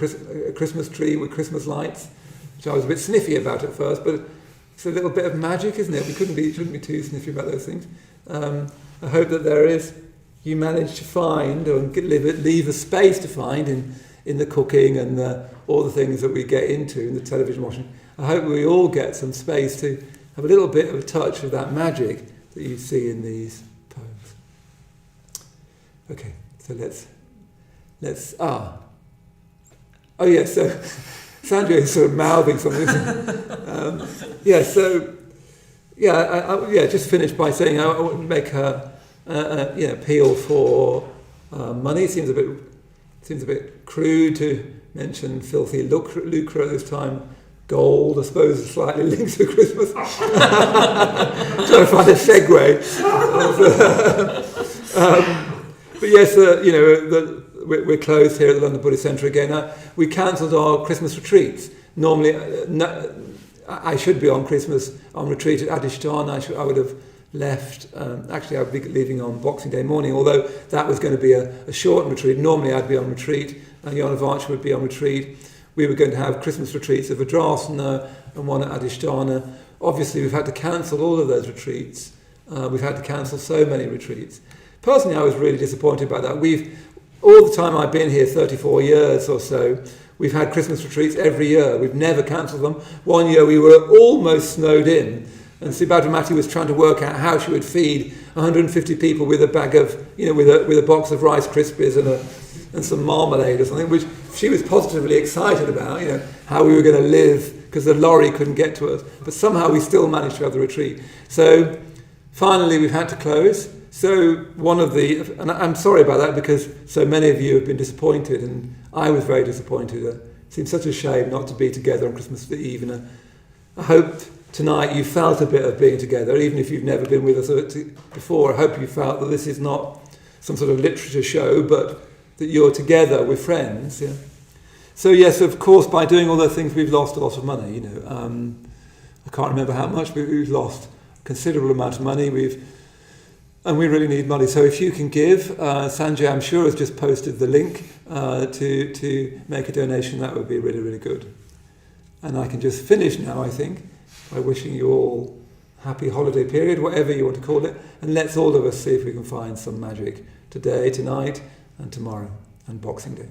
Christmas tree with Christmas lights, which I was a bit sniffy about at first, but it's a little bit of magic, isn't it? We shouldn't be too sniffy about those things. I hope that you manage to find or leave a space to find in the cooking and all the things that we get into in the television watching. I hope we all get some space to have a little bit of a touch of that magic that you see in these poems. Okay, so let's so Sandra is sort of mouthing something. Just finish by saying I would make a appeal for money. It seems a bit crude to mention filthy lucre at this time. Gold, I suppose, is slightly linked to Christmas. Trying to find a segue. But yes, we're closed here at the London Buddhist Centre again. We cancelled our Christmas retreats. Normally, I should be on retreat at Adhisthana. I would have left. Actually, I would be leaving on Boxing Day morning, although that was going to be a short retreat. Normally, I'd be on retreat, and Jona Varch would be on retreat. We were going to have Christmas retreats at Vidrasana and one at Adhisthana. Obviously, we've had to cancel all of those retreats. We've had to cancel so many retreats. Personally, I was really disappointed by that. All the time I've been here, 34 years or so, we've had Christmas retreats every year. We've never cancelled them. One year we were almost snowed in, and Subhadramati was trying to work out how she would feed 150 people with a bag of, with a box of Rice Krispies and some marmalade or something, which she was positively excited about, how we were going to live because the lorry couldn't get to us. But somehow we still managed to have the retreat. So finally we've had to close. So and I'm sorry about that because so many of you have been disappointed, and I was very disappointed. It seemed such a shame not to be together on Christmas Eve, and I hoped tonight you felt a bit of being together, even if you've never been with us before. I hope you felt that this is not some sort of literature show, but that you're together with friends. Yeah. So yes, of course, by doing all those things, we've lost a lot of money. I can't remember how much, but we've lost a considerable amount of money. And we really need money. So if you can give, Sanjay, I'm sure, has just posted the link to make a donation. That would be really, really good. And I can just finish now, I think, by wishing you all happy holiday period, whatever you want to call it, and let's all of us see if we can find some magic today, tonight, and tomorrow, and Boxing Day.